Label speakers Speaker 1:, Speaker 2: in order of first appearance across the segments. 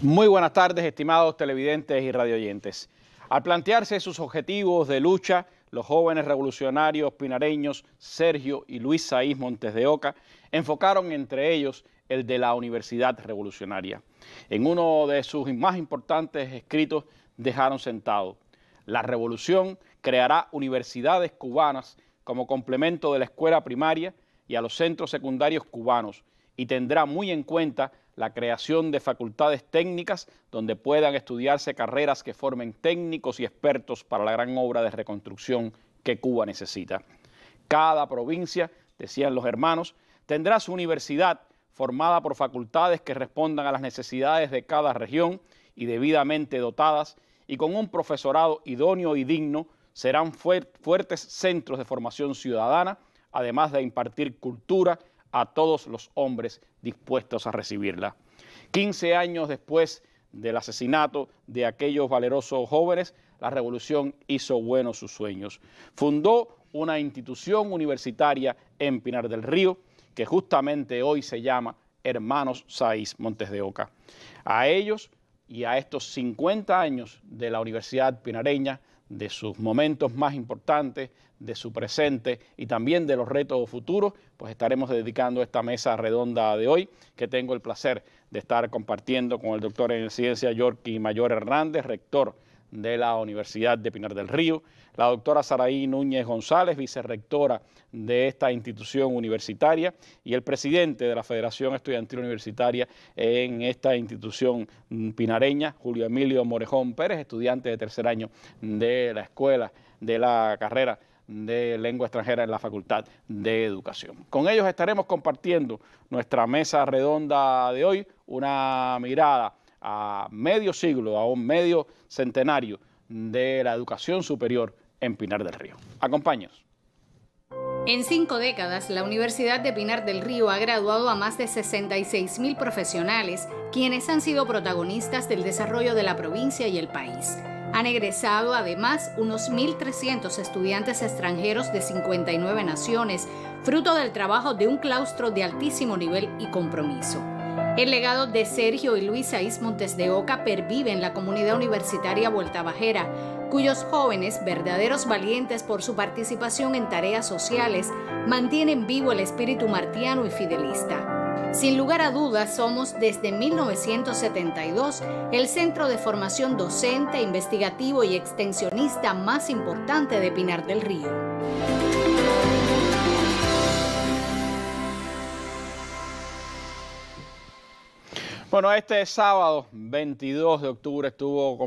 Speaker 1: Muy buenas tardes, estimados televidentes y radioyentes. Al plantearse sus objetivos de lucha, los jóvenes revolucionarios pinareños Sergio y Luis Saiz Montes de Oca enfocaron entre ellos el de la Universidad Revolucionaria. En uno de sus más importantes escritos dejaron sentado: la revolución creará universidades cubanas como complemento de la escuela primaria y a los centros secundarios cubanos, y tendrá muy en cuenta la creación de facultades técnicas donde puedan estudiarse carreras que formen técnicos y expertos para la gran obra de reconstrucción que Cuba necesita. Cada provincia, decían los hermanos, tendrá su universidad formada por facultades que respondan a las necesidades de cada región y debidamente dotadas, y con un profesorado idóneo y digno serán fuertes centros de formación ciudadana, además de impartir cultura a todos los hombres dispuestos a recibirla. 15 años después del asesinato de aquellos valerosos jóvenes, la revolución hizo buenos sus sueños. Fundó una institución universitaria en Pinar del Río, que justamente hoy se llama Hermanos Saiz Montes de Oca. A ellos y a estos 50 años de la Universidad Pinareña, de sus momentos más importantes, de su presente y también de los retos futuros, pues estaremos dedicando esta mesa redonda de hoy, que tengo el placer de estar compartiendo con el doctor en ciencia Yorky Mayor Hernández, rector de la Universidad de Pinar del Río, la doctora Saraí Núñez González, vicerrectora de esta institución universitaria, y el presidente de la Federación Estudiantil Universitaria en esta institución pinareña, Julio Emilio Morejón Pérez, estudiante de tercer año de la escuela de la carrera de lengua extranjera en la Facultad de Educación. Con ellos estaremos compartiendo nuestra mesa redonda de hoy, una mirada a medio siglo, a un medio centenario de la educación superior en Pinar del Río. Acompáñenos.
Speaker 2: En 5 décadas, la Universidad de Pinar del Río ha graduado a más de 66,000 profesionales, quienes han sido protagonistas del desarrollo de la provincia y el país. Han egresado además unos 1.300 estudiantes extranjeros de 59 naciones, fruto del trabajo de un claustro de altísimo nivel y compromiso. El legado de Sergio y Luis Saiz Montes de Oca pervive en la comunidad universitaria vueltabajera, cuyos jóvenes, verdaderos valientes por su participación en tareas sociales, mantienen vivo el espíritu martiano y fidelista. Sin lugar a dudas, somos desde 1972 el centro de formación docente, investigativo y extensionista más importante de Pinar del Río.
Speaker 1: Bueno, este sábado 22 de octubre estuvo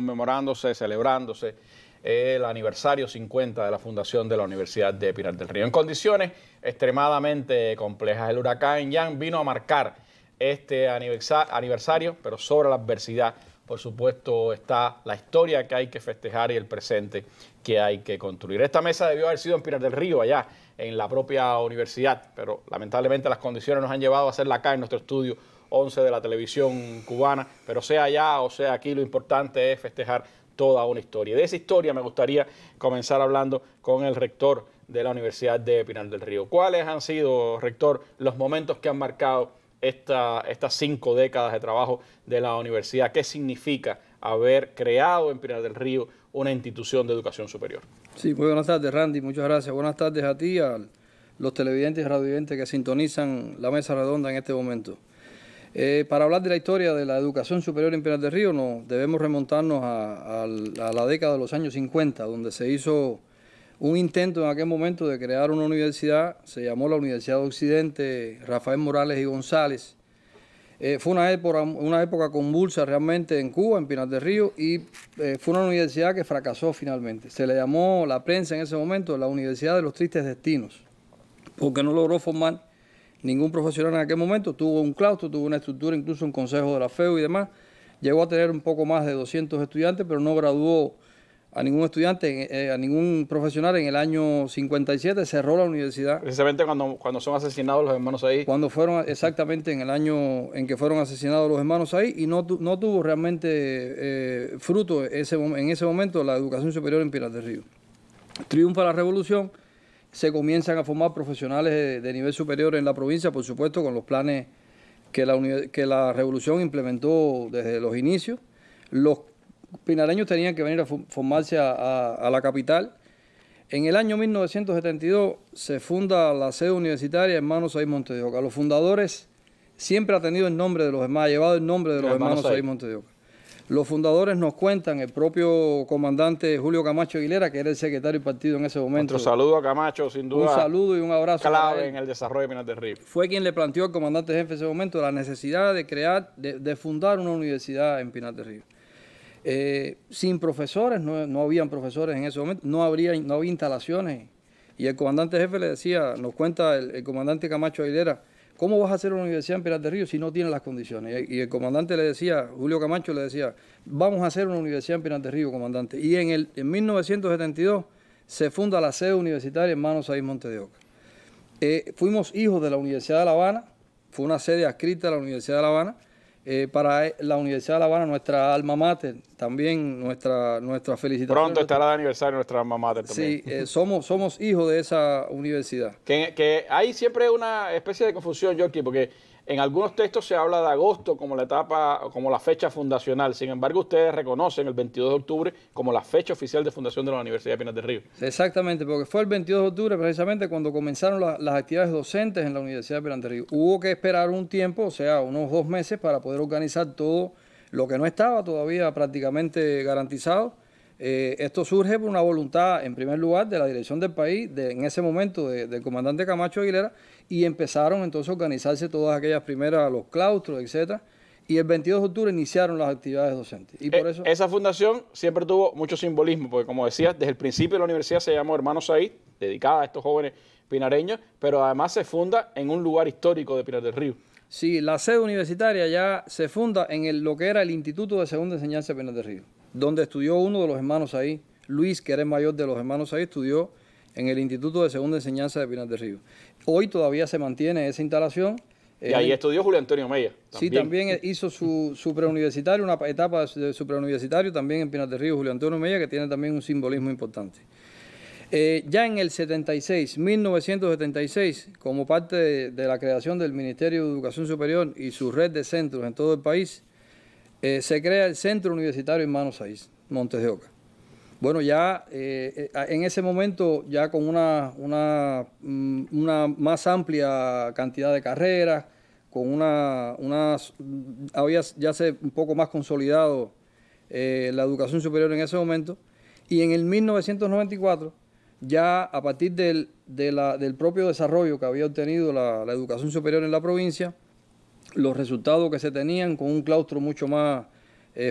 Speaker 1: celebrándose el aniversario 50 de la fundación de la Universidad de Pinar del Río. En condiciones extremadamente complejas, el huracán Ian vino a marcar este aniversario, pero sobre la adversidad, por supuesto, está la historia que hay que festejar y el presente que hay que construir. Esta mesa debió haber sido en Pinar del Río, allá en la propia universidad, pero lamentablemente las condiciones nos han llevado a hacerla acá en nuestro estudio 11 de la televisión cubana, pero sea allá o sea aquí, lo importante es festejar toda una historia. De esa historia me gustaría comenzar hablando con el rector de la Universidad de Pinar del Río. ¿Cuáles han sido, rector, los momentos que han marcado estas 5 décadas de trabajo de la universidad? ¿Qué significa haber creado en Pinar del Río una institución de educación superior?
Speaker 3: Sí, muy buenas tardes, Randy, muchas gracias. Buenas tardes a ti, a los televidentes y radiovidentes que sintonizan la mesa redonda en este momento. Para hablar de la historia de la educación superior en Pinar del Río, debemos remontarnos a la década de los años 50, donde se hizo un intento en aquel momento de crear una universidad. Se llamó la Universidad de Occidente Rafael Morales y González. Fue una época convulsa realmente en Cuba, en Pinar del Río, y fue una universidad que fracasó finalmente. Se le llamó, la prensa en ese momento, la Universidad de los Tristes Destinos, porque no logró formar ningún profesional en aquel momento. Tuvo un claustro, tuvo una estructura, incluso un consejo de la FEU y demás. Llegó a tener un poco más de 200 estudiantes, pero no graduó a ningún estudiante, a ningún profesional. En el año 57 cerró la universidad.
Speaker 1: Precisamente cuando son asesinados los hermanos Saiz.
Speaker 3: Cuando fueron, exactamente en el año en que fueron asesinados los hermanos Saiz, y no tuvo realmente fruto en ese momento la educación superior en Pinar del Río. Triunfa la revolución. Se comienzan a formar profesionales de nivel superior en la provincia, por supuesto, con los planes que la revolución implementó desde los inicios. Los pinareños tenían que venir a formarse a la capital. En el año 1972 se funda la sede universitaria Hermanos Saiz Montes de Oca. Los fundadores siempre ha tenido el nombre de los hermanos, ha llevado el nombre de los hermanos Saiz Montes de Oca. Los fundadores nos cuentan, el propio comandante Julio Camacho Aguilera, que era el secretario del partido en ese momento.
Speaker 1: Nuestro saludo a Camacho, sin duda.
Speaker 3: Un saludo y un abrazo.
Speaker 1: Clave en el desarrollo de Pinar del Río.
Speaker 3: Fue quien le planteó al comandante jefe en ese momento la necesidad de crear, de fundar una universidad en Pinar del Río. Sin profesores, no habían profesores en ese momento, no había instalaciones. Y el comandante jefe le decía, nos cuenta el comandante Camacho Aguilera, ¿cómo vas a hacer una universidad en Pinar del Río si no tienes las condiciones? Y el comandante le decía, Julio Camacho le decía, vamos a hacer una universidad en Pinar del Río, comandante. Y en 1972 se funda la sede universitaria Hermanos Saiz Montes de Oca. Fuimos hijos de la Universidad de La Habana, fue una sede adscrita a la Universidad de La Habana. Para la Universidad de La Habana, nuestra alma mater, también nuestra felicitación.
Speaker 1: Pronto estará de aniversario nuestra alma mater también.
Speaker 3: Sí, somos hijos de esa universidad.
Speaker 1: Que hay siempre una especie de confusión, Yorkie, porque en algunos textos se habla de agosto como la etapa, como la fecha fundacional. Sin embargo, ustedes reconocen el 22 de octubre como la fecha oficial de fundación de la Universidad de Pinar del Río.
Speaker 3: Exactamente, porque fue el 22 de octubre precisamente cuando comenzaron las actividades docentes en la Universidad de Pinar del Río. Hubo que esperar un tiempo, o sea, unos 2 meses para poder organizar todo lo que no estaba todavía prácticamente garantizado. Esto surge por una voluntad, en primer lugar, de la dirección del país, en ese momento del comandante Camacho Aguilera, y empezaron entonces a organizarse todas aquellas primeras, los claustros, etcétera, y el 22 de octubre iniciaron las actividades docentes. Y por eso
Speaker 1: esa fundación siempre tuvo mucho simbolismo, porque como decías, desde el principio de la universidad se llamó Hermanos Saiz, dedicada a estos jóvenes pinareños, pero además se funda en un lugar histórico de Pinar del Río.
Speaker 3: Sí, la sede universitaria ya se funda en lo que era el Instituto de Segunda Enseñanza de Pinar del Río, donde estudió uno de los hermanos Saiz, Luis, que era el mayor de los hermanos Saiz, estudió en el Instituto de Segunda Enseñanza de Pinar del Río. Hoy todavía se mantiene esa instalación.
Speaker 1: Y ahí estudió Julio Antonio Mella.
Speaker 3: Sí, también hizo su preuniversitario, una etapa de su preuniversitario también en Pinar del Río, Julio Antonio Mella, que tiene también un simbolismo importante. Ya en el 1976, como parte de la creación del Ministerio de Educación Superior y su red de centros en todo el país, se crea el Centro Universitario Hermanos Saiz Montes de Oca. Bueno, ya en ese momento, ya con una más amplia cantidad de carreras, con había ya se un poco más consolidado la educación superior en ese momento, y en el 1994, ya a partir del propio desarrollo que había obtenido la educación superior en la provincia, los resultados que se tenían con un claustro mucho más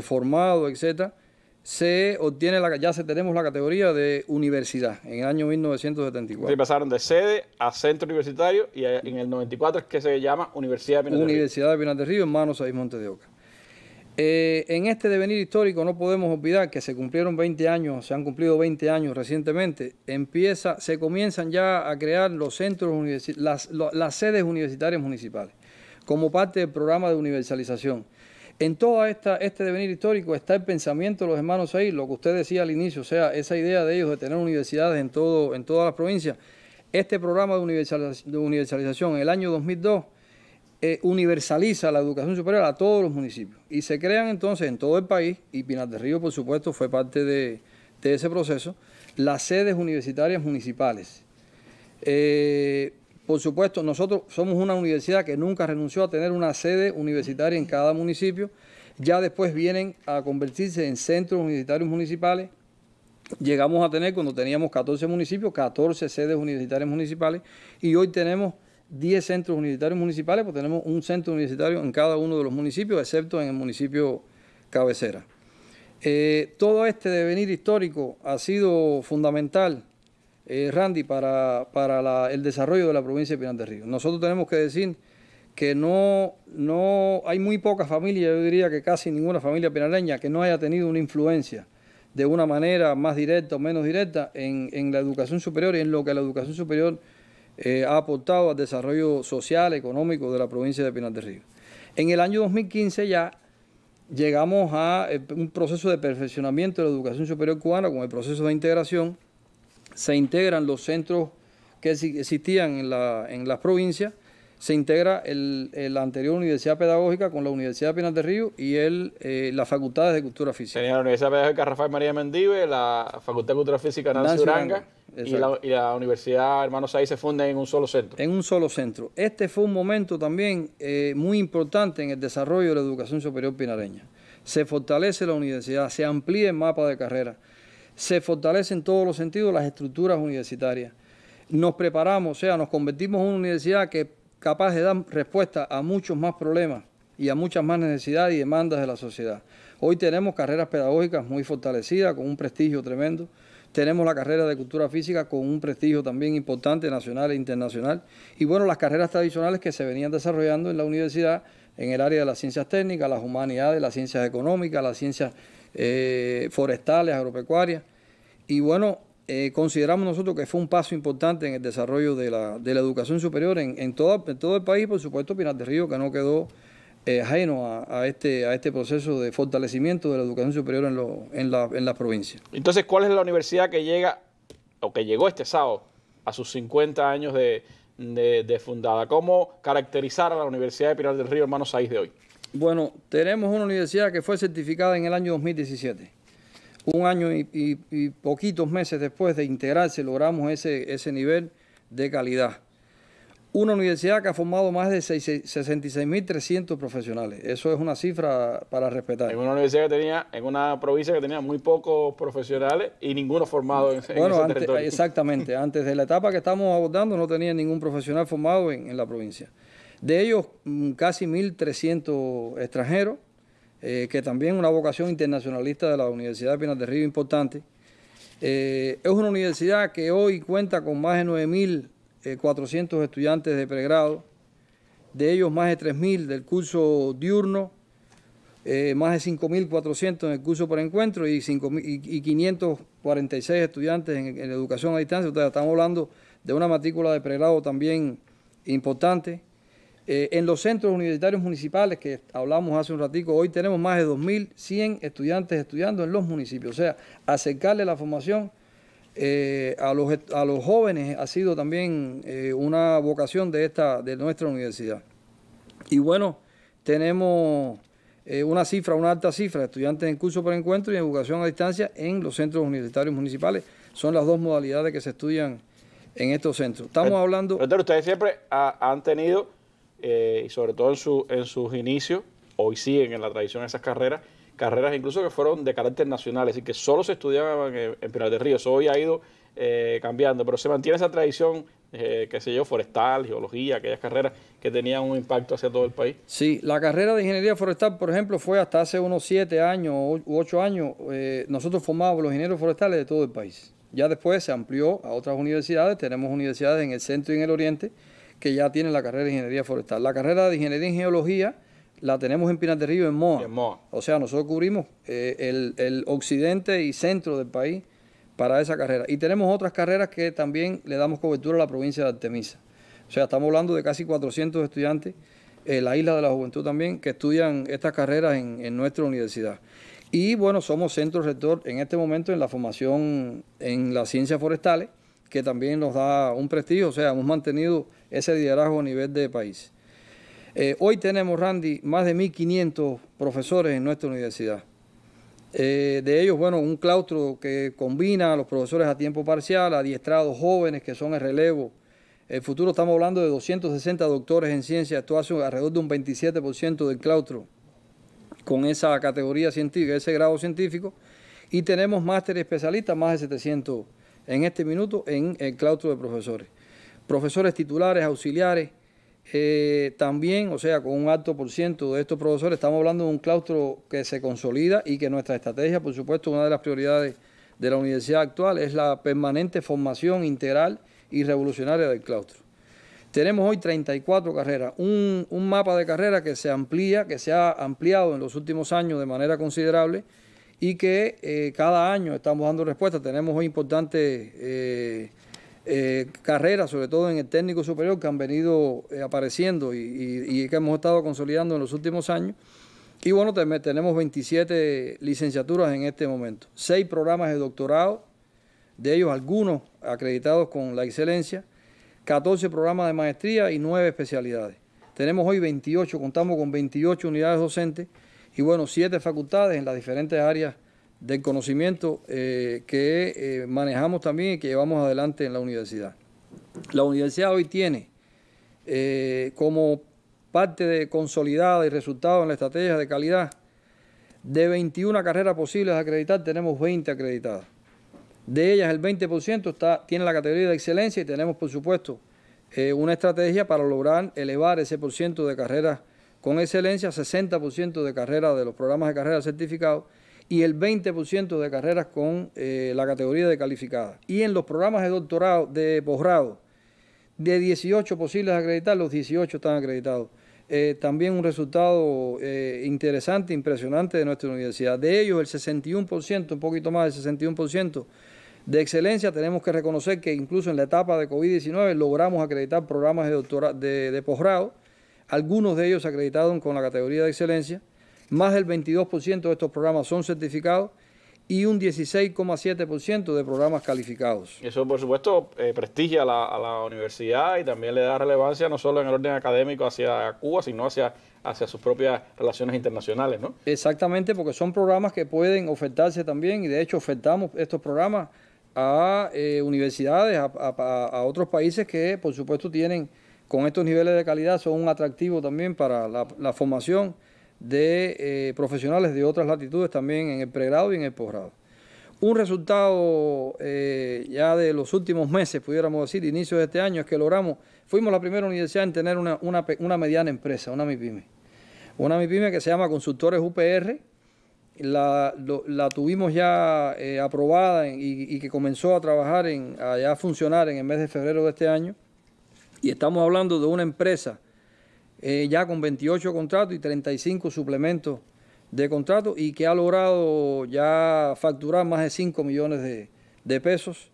Speaker 3: formado, etcétera, tenemos la categoría de universidad en el año 1974.
Speaker 1: Sí, pasaron de sede a centro universitario y en el 94 es que se llama Universidad de Pinar del Río.
Speaker 3: Universidad de Pinar del Río, Hermanos Saiz Montes de Oca. En este devenir histórico no podemos olvidar que se cumplieron 20 años, se han cumplido 20 años recientemente, se comienzan ya a crear los centros las sedes universitarias municipales, como parte del programa de universalización. En todo este devenir histórico está el pensamiento de los hermanos Saiz, lo que usted decía al inicio, o sea, esa idea de ellos de tener universidades en todas las provincias. Este programa de universalización en el año 2002 universaliza la educación superior a todos los municipios y se crean entonces en todo el país, y Pinar del Río por supuesto fue parte de ese proceso, las sedes universitarias municipales. Por supuesto, nosotros somos una universidad que nunca renunció a tener una sede universitaria en cada municipio. Ya después vienen a convertirse en centros universitarios municipales. Llegamos a tener, cuando teníamos 14 municipios, 14 sedes universitarias municipales, y hoy tenemos 10 centros universitarios municipales, pues tenemos un centro universitario en cada uno de los municipios, excepto en el municipio cabecera. Todo este devenir histórico ha sido fundamental, Randy, para el desarrollo de la provincia de Pinar del Río. Nosotros tenemos que decir que no hay muy pocas familias, yo diría que casi ninguna familia pinareña que no haya tenido una influencia de una manera más directa o menos directa en la educación superior y en lo que la educación superior ha aportado al desarrollo social, económico de la provincia de Pinar del Río. En el año 2015 ya llegamos a un proceso de perfeccionamiento de la educación superior cubana con el proceso de integración. Se integran los centros que existían en las provincias, se integra la anterior Universidad Pedagógica con la Universidad de Pinar del Río y las facultades de Cultura Física.
Speaker 1: Tenía la Universidad Pedagógica Rafael María Mendive, la Facultad de Cultura Física Nancy Uranga y la Universidad Hermanos Sáiz se funden en un solo centro.
Speaker 3: En un solo centro. Este fue un momento también muy importante en el desarrollo de la educación superior pinareña. Se fortalece la universidad, se amplía el mapa de carrera, se fortalece en todos los sentidos las estructuras universitarias. Nos preparamos, o sea, nos convertimos en una universidad que capaz de dar respuesta a muchos más problemas y a muchas más necesidades y demandas de la sociedad. Hoy tenemos carreras pedagógicas muy fortalecidas, con un prestigio tremendo. Tenemos la carrera de Cultura Física con un prestigio también importante, nacional e internacional. Y bueno, las carreras tradicionales que se venían desarrollando en la universidad, en el área de las ciencias técnicas, las humanidades, las ciencias económicas, las ciencias forestales, agropecuarias. Y bueno, consideramos nosotros que fue un paso importante en el desarrollo de la educación superior en todo el país, por supuesto Pinar del Río, que no quedó ajeno a este proceso de fortalecimiento de la educación superior en la provincia.
Speaker 1: Entonces, ¿cuál es la universidad que llega, o que llegó este sábado, a sus 50 años de fundada? ¿Cómo caracterizar a la Universidad de Pinar del Río Hermanos Sáiz de hoy?
Speaker 3: Bueno, tenemos una universidad que fue certificada en el año 2017. Un año y poquitos meses después de integrarse logramos ese nivel de calidad. Una universidad que ha formado más de 66.300 profesionales. Eso es una cifra para respetar.
Speaker 1: En una universidad que tenía, en una provincia que tenía muy pocos profesionales y ninguno formado en ese territorio.
Speaker 3: Exactamente. Antes de la etapa que estamos abordando no tenía ningún profesional formado en la provincia. De ellos, casi 1.300 extranjeros, que también una vocación internacionalista de la Universidad de Pinar del Río importante. Es una universidad que hoy cuenta con más de 9.400 estudiantes de pregrado, de ellos más de 3.000 del curso diurno, más de 5.400 en el curso por encuentro y 546 estudiantes en educación a distancia. Entonces, estamos hablando de una matrícula de pregrado también importante. En los centros universitarios municipales que hablamos hace un ratico, hoy tenemos más de 2.100 estudiantes estudiando en los municipios. O sea, acercarle la formación a los jóvenes ha sido también una vocación de nuestra universidad. Y bueno, tenemos una alta cifra de estudiantes en curso por encuentro y en educación a distancia en los centros universitarios municipales. Son las dos modalidades que se estudian en estos centros. Estamos hablando...
Speaker 1: Doctor, ustedes siempre han tenido... y sobre todo en sus inicios, hoy siguen en la tradición esas carreras incluso que fueron de carácter nacional, es decir, que solo se estudiaban en Pinar del Río. Eso hoy ha ido cambiando, pero se mantiene esa tradición, qué sé yo, forestal, geología, aquellas carreras que tenían un impacto hacia todo el país.
Speaker 3: Sí, la carrera de ingeniería forestal, por ejemplo, fue hasta hace unos 7 años u 8 años, nosotros formábamos los ingenieros forestales de todo el país. Ya después se amplió a otras universidades, tenemos universidades en el centro y en el oriente, que ya tienen la carrera de Ingeniería Forestal. La carrera de Ingeniería en Geología la tenemos en Pinar del Río, en Moa. O sea, nosotros cubrimos el occidente y centro del país para esa carrera. Y tenemos otras carreras que también le damos cobertura a la provincia de Artemisa. O sea, estamos hablando de casi 400 estudiantes, la Isla de la Juventud también, que estudian estas carreras en nuestra universidad. Y bueno, somos centro rector en este momento en la formación en las ciencias forestales, que también nos da un prestigio, o sea, hemos mantenido ese liderazgo a nivel de país. Hoy tenemos, Randy, más de 1.500 profesores en nuestra universidad. De ellos, bueno, un claustro que combina a los profesores a tiempo parcial, adiestrados jóvenes que son el relevo. El futuro estamos hablando de 260 doctores en ciencia, esto hace alrededor de un 27% del claustro con esa categoría científica, ese grado científico. Y tenemos máster especialistas, más de 700 en este minuto en el claustro de profesores. Profesores titulares, auxiliares, también, o sea, con un alto por ciento de estos profesores. Estamos hablando de un claustro que se consolida y que nuestra estrategia, por supuesto, una de las prioridades de la universidad actual es la permanente formación integral y revolucionaria del claustro. Tenemos hoy 34 carreras, un mapa de carreras que se amplía, que se ha ampliado en los últimos años de manera considerable y que cada año estamos dando respuesta. Tenemos hoy importantes carreras, sobre todo en el técnico superior, que han venido apareciendo y que hemos estado consolidando en los últimos años. Y bueno, tenemos 27 licenciaturas en este momento, 6 programas de doctorado, de ellos algunos acreditados con la excelencia, 14 programas de maestría y 9 especialidades. Tenemos hoy 28, contamos con 28 unidades docentes y bueno, 7 facultades en las diferentes áreas del conocimiento que manejamos también y que llevamos adelante en la universidad. La universidad hoy tiene como parte de consolidada y resultado en la estrategia de calidad, de 21 carreras posibles a acreditar, tenemos 20 acreditadas. De ellas el 20% tiene la categoría de excelencia y tenemos, por supuesto, una estrategia para lograr elevar ese % de carreras con excelencia, 60% de carreras de los programas de carrera certificados y el 20% de carreras con la categoría de calificada. Y en los programas de doctorado, de posgrado, de 18 posibles a acreditar, los 18 están acreditados. También un resultado interesante, impresionante de nuestra universidad. De ellos, el 61%, un poquito más del 61% de excelencia. Tenemos que reconocer que incluso en la etapa de COVID-19 logramos acreditar programas de posgrado, algunos de ellos acreditados con la categoría de excelencia. Más del 22% de estos programas son certificados y un 16,7% de programas calificados.
Speaker 1: Eso, por supuesto, prestigia a la universidad y también le da relevancia no solo en el orden académico hacia Cuba, sino hacia sus propias relaciones internacionales, ¿no?
Speaker 3: Exactamente, porque son programas que pueden ofertarse también y de hecho ofertamos estos programas a universidades, a otros países que, por supuesto, tienen con estos niveles de calidad, son un atractivo también para la formación de profesionales de otras latitudes también en el pregrado y en el posgrado. Un resultado ya de los últimos meses, pudiéramos decir, inicio de este año, es que fuimos la primera universidad en tener una mediana empresa, una MIPYME. Una MIPYME que se llama Consultores UPR, la tuvimos ya aprobada y que comenzó a trabajar, a funcionar en el mes de febrero de este año, y estamos hablando de una empresa ya con 28 contratos y 35 suplementos de contratos y que ha logrado ya facturar más de 5 millones de pesos,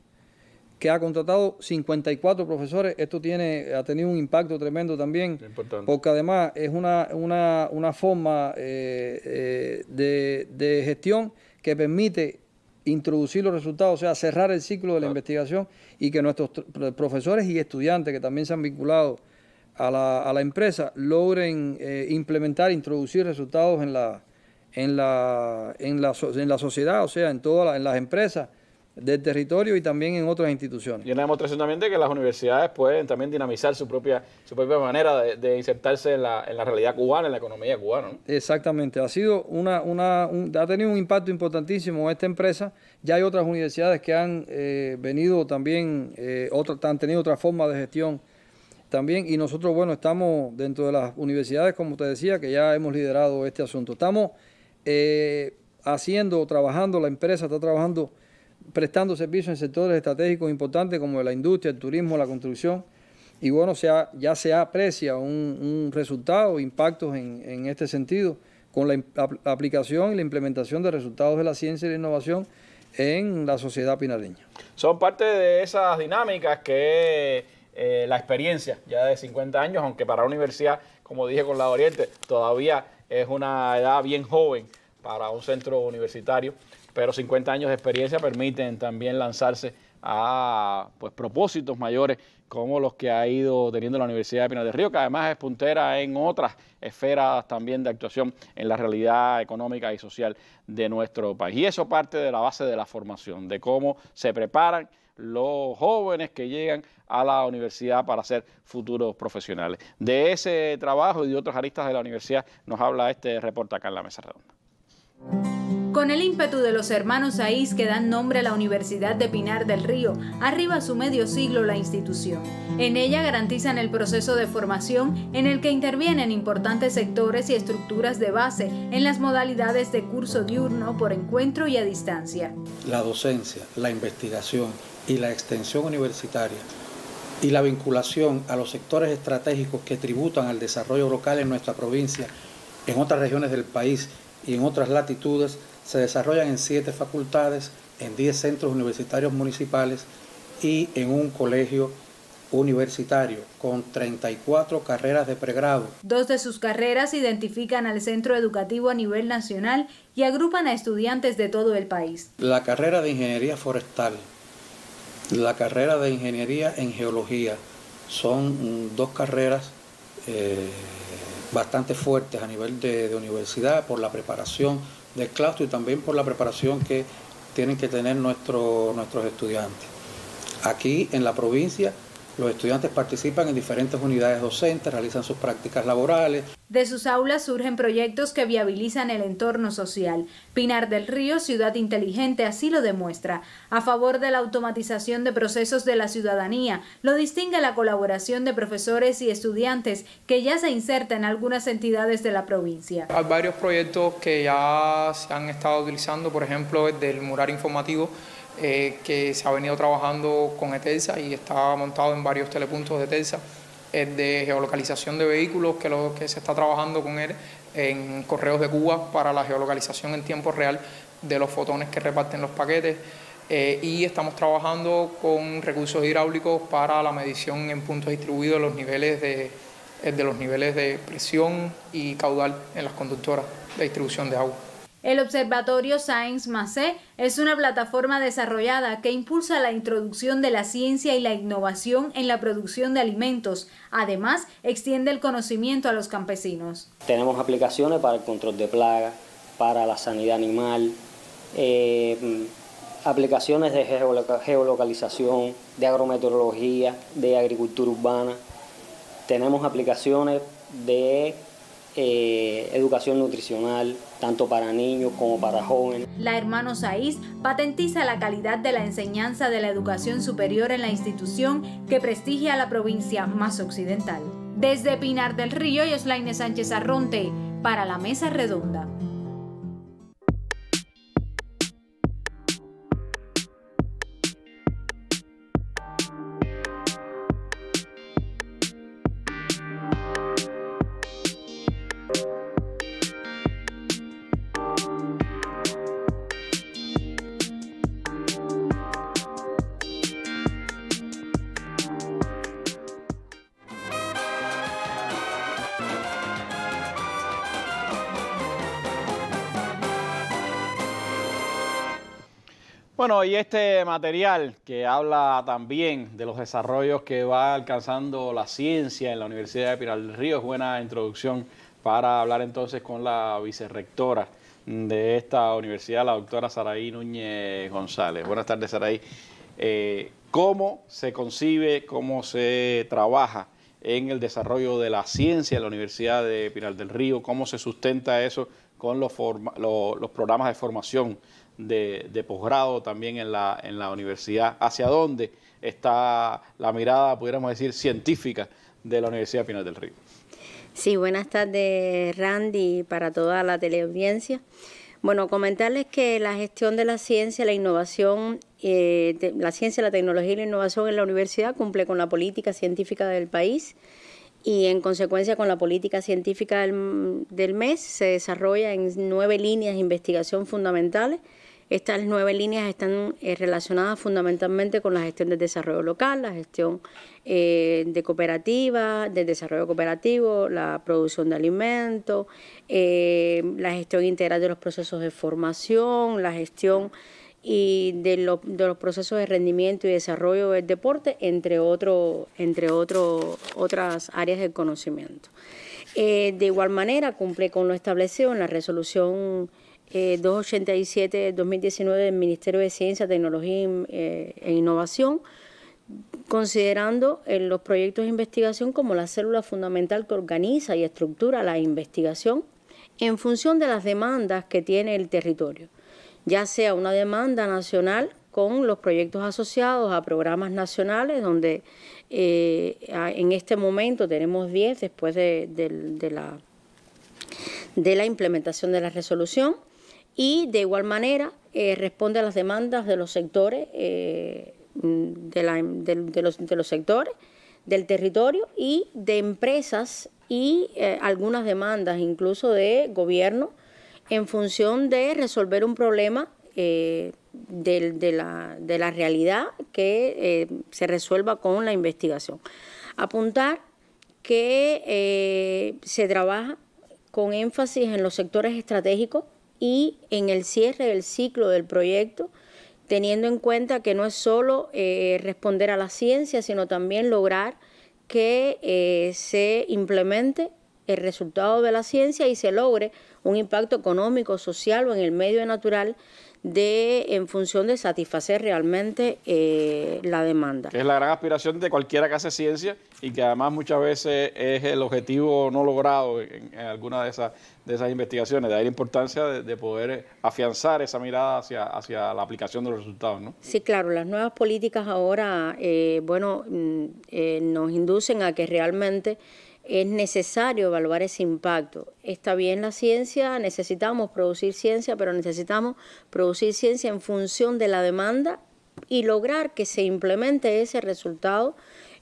Speaker 3: que ha contratado 54 profesores. Esto ha tenido un impacto tremendo también, porque además es una forma de gestión que permite introducir los resultados, o sea, cerrar el ciclo de la investigación y que nuestros profesores y estudiantes que también se han vinculado a la empresa logren implementar, introducir resultados en la sociedad, o sea, en las empresas del territorio y también en otras instituciones.
Speaker 1: Y una demostración también de que las universidades pueden también dinamizar su propia manera de insertarse en la realidad cubana, en la economía cubana, ¿no?
Speaker 3: Exactamente, ha sido ha tenido un impacto importantísimo esta empresa. Ya hay otras universidades que han venido también, han tenido otra forma de gestión también, y nosotros, bueno, estamos dentro de las universidades, como te decía, que ya hemos liderado este asunto. Estamos trabajando, la empresa está trabajando, prestando servicios en sectores estratégicos importantes como la industria, el turismo, la construcción, y bueno, ya se aprecia un resultado, impactos en este sentido, con la aplicación y la implementación de resultados de la ciencia y la innovación en la sociedad pinareña.
Speaker 1: Son parte de esas dinámicas que la experiencia ya de 50 años, aunque para la universidad, como dije con la Oriente, todavía es una edad bien joven para un centro universitario, pero 50 años de experiencia permiten también lanzarse a propósitos mayores como los que ha ido teniendo la Universidad de Pinar del Río, que además es puntera en otras esferas también de actuación en la realidad económica y social de nuestro país. Y eso parte de la base de la formación, de cómo se preparan los jóvenes que llegan a la universidad para ser futuros profesionales. De ese trabajo y de otras aristas de la universidad nos habla este reporte acá en la Mesa Redonda.
Speaker 2: Con el ímpetu de los hermanos Saiz que dan nombre a la Universidad de Pinar del Río, arriba su medio siglo la institución. En ella garantizan el proceso de formación en el que intervienen importantes sectores y estructuras de base en las modalidades de curso diurno, por encuentro y a distancia.
Speaker 4: La docencia, la investigación y la extensión universitaria y la vinculación a los sectores estratégicos que tributan al desarrollo local en nuestra provincia, en otras regiones del país y en otras latitudes, se desarrollan en 7 facultades, en 10 centros universitarios municipales y en un colegio universitario con 34 carreras de pregrado.
Speaker 2: 2 de sus carreras identifican al centro educativo a nivel nacional y agrupan a estudiantes de todo el país.
Speaker 4: La carrera de Ingeniería Forestal, la carrera de Ingeniería en Geología, Son dos carreras bastante fuertes a nivel de universidad por la preparación del claustro y también por la preparación que tienen que tener nuestros estudiantes. Aquí en la provincia los estudiantes participan en diferentes unidades docentes, realizan sus prácticas laborales.
Speaker 2: De sus aulas surgen proyectos que viabilizan el entorno social. Pinar del Río, ciudad inteligente, así lo demuestra. A favor de la automatización de procesos de la ciudadanía, lo distingue la colaboración de profesores y estudiantes que ya se inserta en algunas entidades de la provincia.
Speaker 5: Hay varios proyectos que ya se han estado utilizando, por ejemplo, el del mural informativo, que se ha venido trabajando con ETELSA y está montado en varios telepuntos de ETELSA, el de geolocalización de vehículos, que se está trabajando con él en Correos de Cuba para la geolocalización en tiempo real de los fotones que reparten los paquetes, y estamos trabajando con recursos hidráulicos para la medición en puntos distribuidos de los niveles de presión y caudal en las conductoras de distribución de agua.
Speaker 2: El Observatorio Science Macé es una plataforma desarrollada que impulsa la introducción de la ciencia y la innovación en la producción de alimentos. Además, extiende el conocimiento a los campesinos.
Speaker 6: Tenemos aplicaciones para el control de plagas, para la sanidad animal, aplicaciones de geolocalización, de agrometeorología, de agricultura urbana. Tenemos aplicaciones de educación nutricional, tanto para niños como para jóvenes.
Speaker 2: La Hermanos Saiz patentiza la calidad de la enseñanza de la educación superior en la institución que prestigia a la provincia más occidental. Desde Pinar del Río, Yoslaine Sánchez Arronte, para la Mesa Redonda.
Speaker 1: Bueno, y este material que habla también de los desarrollos que va alcanzando la ciencia en la Universidad de Pinar del Río es buena introducción para hablar entonces con la vicerrectora de esta universidad, la doctora Saraí Núñez González. Buenas tardes, Saraí. ¿Cómo se concibe, cómo se trabaja en el desarrollo de la ciencia en la Universidad de Pinar del Río? ¿Cómo se sustenta eso con los programas de formación de posgrado también en la universidad? ¿Hacia dónde está la mirada, pudiéramos decir, científica de la Universidad de Pinar del Río?
Speaker 7: Sí, buenas tardes, Randy, para toda la teleaudiencia. Bueno, comentarles que la gestión de la ciencia, la innovación, la ciencia, la tecnología y la innovación en la universidad cumple con la política científica del país y en consecuencia con la política científica del MES se desarrolla en 9 líneas de investigación fundamentales. Estas 9 líneas están relacionadas fundamentalmente con la gestión del desarrollo local, la gestión de cooperativas, del desarrollo cooperativo, la producción de alimentos, la gestión integral de los procesos de formación, la gestión y de los procesos de rendimiento y desarrollo del deporte, entre otras áreas del conocimiento. De igual manera, cumple con lo establecido en la resolución 287 de 2019 del Ministerio de Ciencia, Tecnología e Innovación, considerando los proyectos de investigación como la célula fundamental que organiza y estructura la investigación en función de las demandas que tiene el territorio, ya sea una demanda nacional con los proyectos asociados a programas nacionales, donde en este momento tenemos 10 después de la implementación de la resolución, y de igual manera responde a las demandas de los sectores, de los sectores del territorio y de empresas y algunas demandas incluso de gobierno en función de resolver un problema de la realidad que se resuelva con la investigación. Apuntar que se trabaja con énfasis en los sectores estratégicos y en el cierre del ciclo del proyecto, teniendo en cuenta que no es solo responder a la ciencia, sino también lograr que se implemente el resultado de la ciencia y se logre un impacto económico, social o en el medio natural en función de satisfacer realmente la demanda.
Speaker 1: Que es la gran aspiración de cualquiera que hace ciencia y que además muchas veces es el objetivo no logrado en alguna de esas investigaciones. De ahí la importancia de poder afianzar esa mirada hacia la aplicación de los resultados, ¿no?
Speaker 7: Sí, claro, las nuevas políticas ahora, nos inducen a que realmente es necesario evaluar ese impacto. Está bien la ciencia, necesitamos producir ciencia, pero necesitamos producir ciencia en función de la demanda y lograr que se implemente ese resultado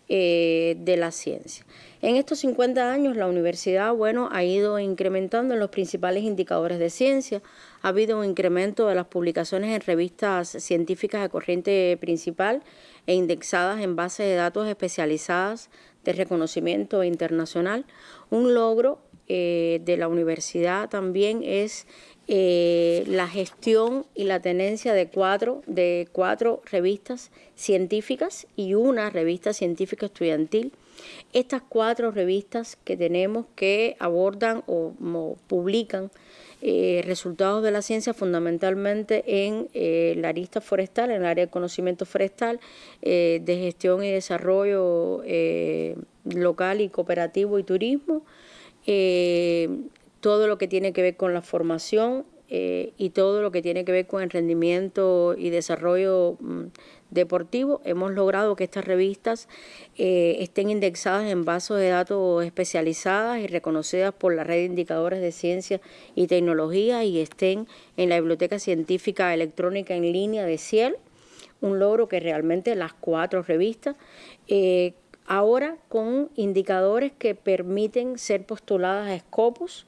Speaker 7: de la ciencia. En estos 50 años la universidad, ha ido incrementando en los principales indicadores de ciencia. Ha habido un incremento de las publicaciones en revistas científicas de corriente principal e indexadas en bases de datos especializadas de reconocimiento internacional. Un logro de la universidad también es la gestión y la tenencia de cuatro revistas científicas y una revista científica estudiantil. Estas 4 revistas que tenemos que abordan o publican resultados de la ciencia fundamentalmente en la arista forestal, en el área de conocimiento forestal, de gestión y desarrollo local y cooperativo y turismo, todo lo que tiene que ver con la formación y todo lo que tiene que ver con el rendimiento y desarrollo deportivo. Hemos logrado que estas revistas estén indexadas en bases de datos especializadas y reconocidas por la red de indicadores de ciencia y tecnología y estén en la Biblioteca Científica Electrónica en Línea de Ciel, un logro que realmente las 4 revistas, ahora con indicadores que permiten ser postuladas a Scopus,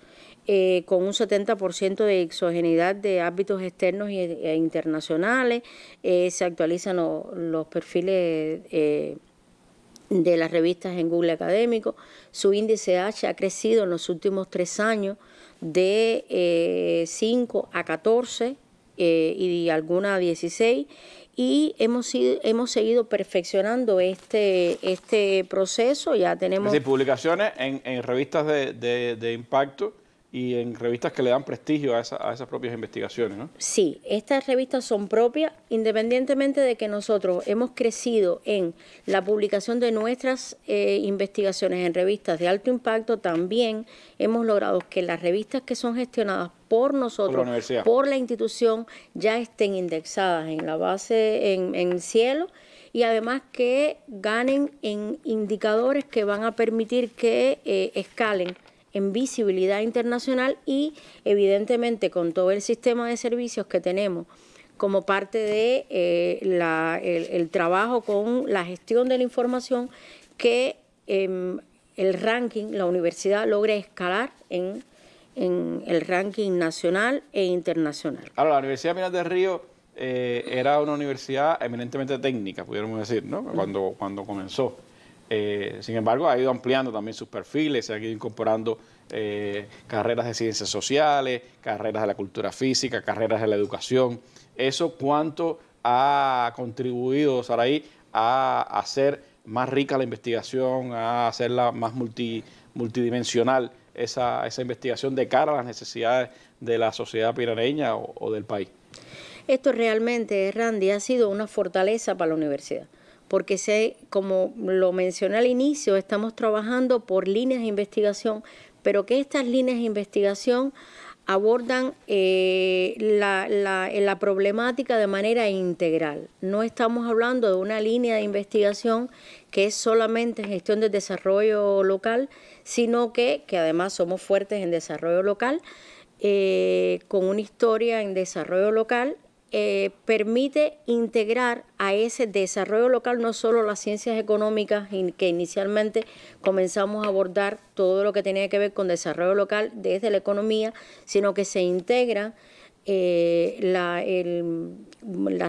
Speaker 7: con un 70% de exogeneidad de ámbitos externos e internacionales. Se actualizan los perfiles de las revistas en Google Académico. Su índice H ha crecido en los últimos 3 años de 5 a 14 y alguna a 16. Y hemos seguido perfeccionando este proceso. Ya tenemos...
Speaker 1: Es decir, publicaciones en revistas de impacto y en revistas que le dan prestigio a esas propias investigaciones, ¿no?
Speaker 7: Sí, estas revistas son propias, independientemente de que nosotros hemos crecido en la publicación de nuestras investigaciones en revistas de alto impacto. También hemos logrado que las revistas que son gestionadas por nosotros, por la institución, ya estén indexadas en la base, en Cielo, y además que ganen en indicadores que van a permitir que escalen en visibilidad internacional y evidentemente con todo el sistema de servicios que tenemos como parte de el trabajo con la gestión de la información, que el ranking, la universidad logre escalar en el ranking nacional e internacional.
Speaker 1: Ahora, la Universidad de Pinar del Río era una universidad eminentemente técnica, pudiéramos decir, ¿no? Cuando comenzó. Sin embargo, ha ido ampliando también sus perfiles, se han ido incorporando carreras de ciencias sociales, carreras de la cultura física, carreras de la educación. ¿Eso cuánto ha contribuido, Saraí, a hacer más rica la investigación, a hacerla más multidimensional esa investigación de cara a las necesidades de la sociedad pinareña o del país?
Speaker 7: Esto realmente, Randy, ha sido una fortaleza para la universidad, porque como lo mencioné al inicio, estamos trabajando por líneas de investigación, pero que estas líneas de investigación abordan la problemática de manera integral. No estamos hablando de una línea de investigación que es solamente gestión del desarrollo local, sino que además somos fuertes en desarrollo local, con una historia en desarrollo local. Permite integrar a ese desarrollo local no solo las ciencias económicas, que inicialmente comenzamos a abordar todo lo que tenía que ver con desarrollo local desde la economía, sino que se integra las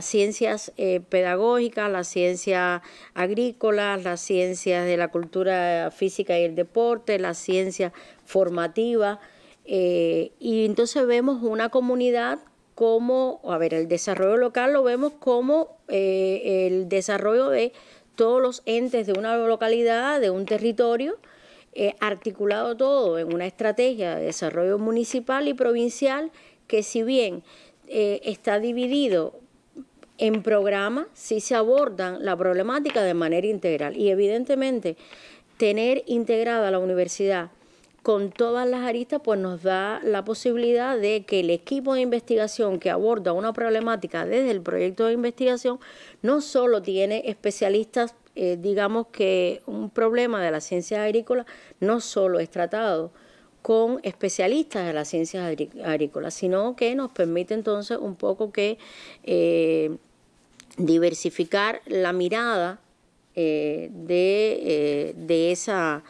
Speaker 7: ciencias pedagógicas, las ciencias agrícolas, las ciencias de la cultura física y el deporte, las ciencias formativas, y entonces vemos una comunidad como, el desarrollo local lo vemos como el desarrollo de todos los entes de una localidad, de un territorio, articulado todo en una estrategia de desarrollo municipal y provincial que, si bien está dividido en programas, sí se abordan la problemática de manera integral. Y evidentemente tener integrada la universidad con todas las aristas pues nos da la posibilidad de que el equipo de investigación que aborda una problemática desde el proyecto de investigación no solo tiene especialistas, digamos que un problema de las ciencias agrícolas no solo es tratado con especialistas de las ciencias agrícolas, sino que nos permite entonces un poco que diversificar la mirada de esa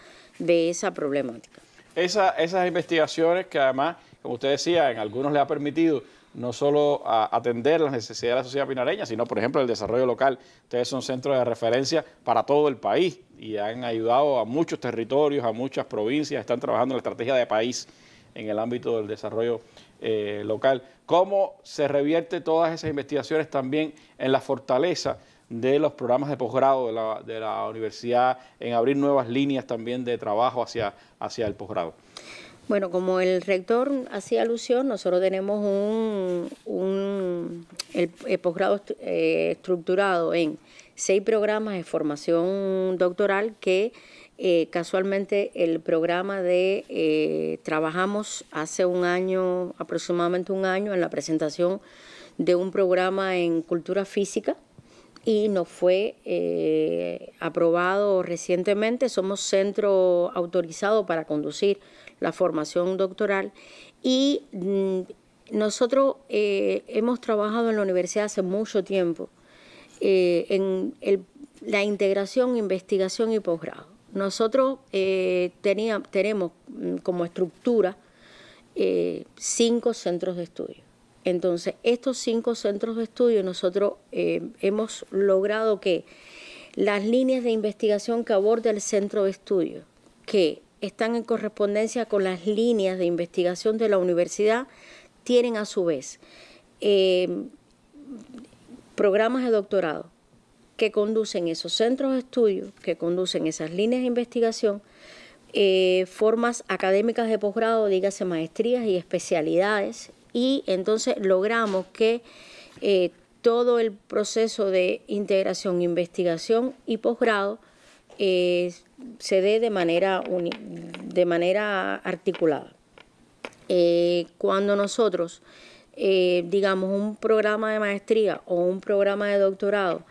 Speaker 7: problemática.
Speaker 1: Esas investigaciones que además, como usted decía, en algunos le ha permitido no solo atender las necesidades de la sociedad pinareña, sino, por ejemplo, el desarrollo local. Ustedes son centros de referencia para todo el país y han ayudado a muchos territorios, a muchas provincias, están trabajando en la estrategia de país en el ámbito del desarrollo local. ¿Cómo se revierte todas esas investigaciones también en la fortaleza de los programas de posgrado de la universidad, en abrir nuevas líneas también de trabajo hacia el posgrado?
Speaker 7: Bueno, como el rector hacía alusión, nosotros tenemos el posgrado estructurado en 6 programas de formación doctoral que casualmente el programa trabajamos hace un año, aproximadamente un año, en la presentación de un programa en cultura física y nos fue aprobado recientemente. Somos centro autorizado para conducir la formación doctoral y nosotros hemos trabajado en la universidad hace mucho tiempo en la integración, investigación y posgrado. Nosotros tenemos como estructura 5 centros de estudio. Entonces, estos 5 centros de estudio nosotros hemos logrado que las líneas de investigación que aborda el centro de estudio, que están en correspondencia con las líneas de investigación de la universidad, tienen a su vez programas de doctorado que conducen esos centros de estudio, que conducen esas líneas de investigación, formas académicas de posgrado, dígase maestrías y especialidades, y entonces logramos que todo el proceso de integración, investigación y posgrado se dé de manera articulada. Cuando nosotros, digamos, un programa de maestría o un programa de doctorado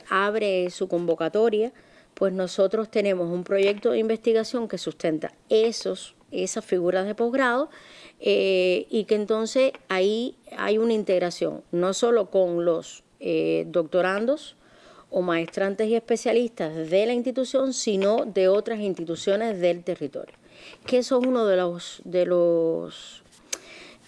Speaker 7: abre su convocatoria, pues nosotros tenemos un proyecto de investigación que sustenta esas figuras de posgrado y que entonces ahí hay una integración, no solo con los doctorandos o maestrantes y especialistas de la institución, sino de otras instituciones del territorio. Que eso es uno de los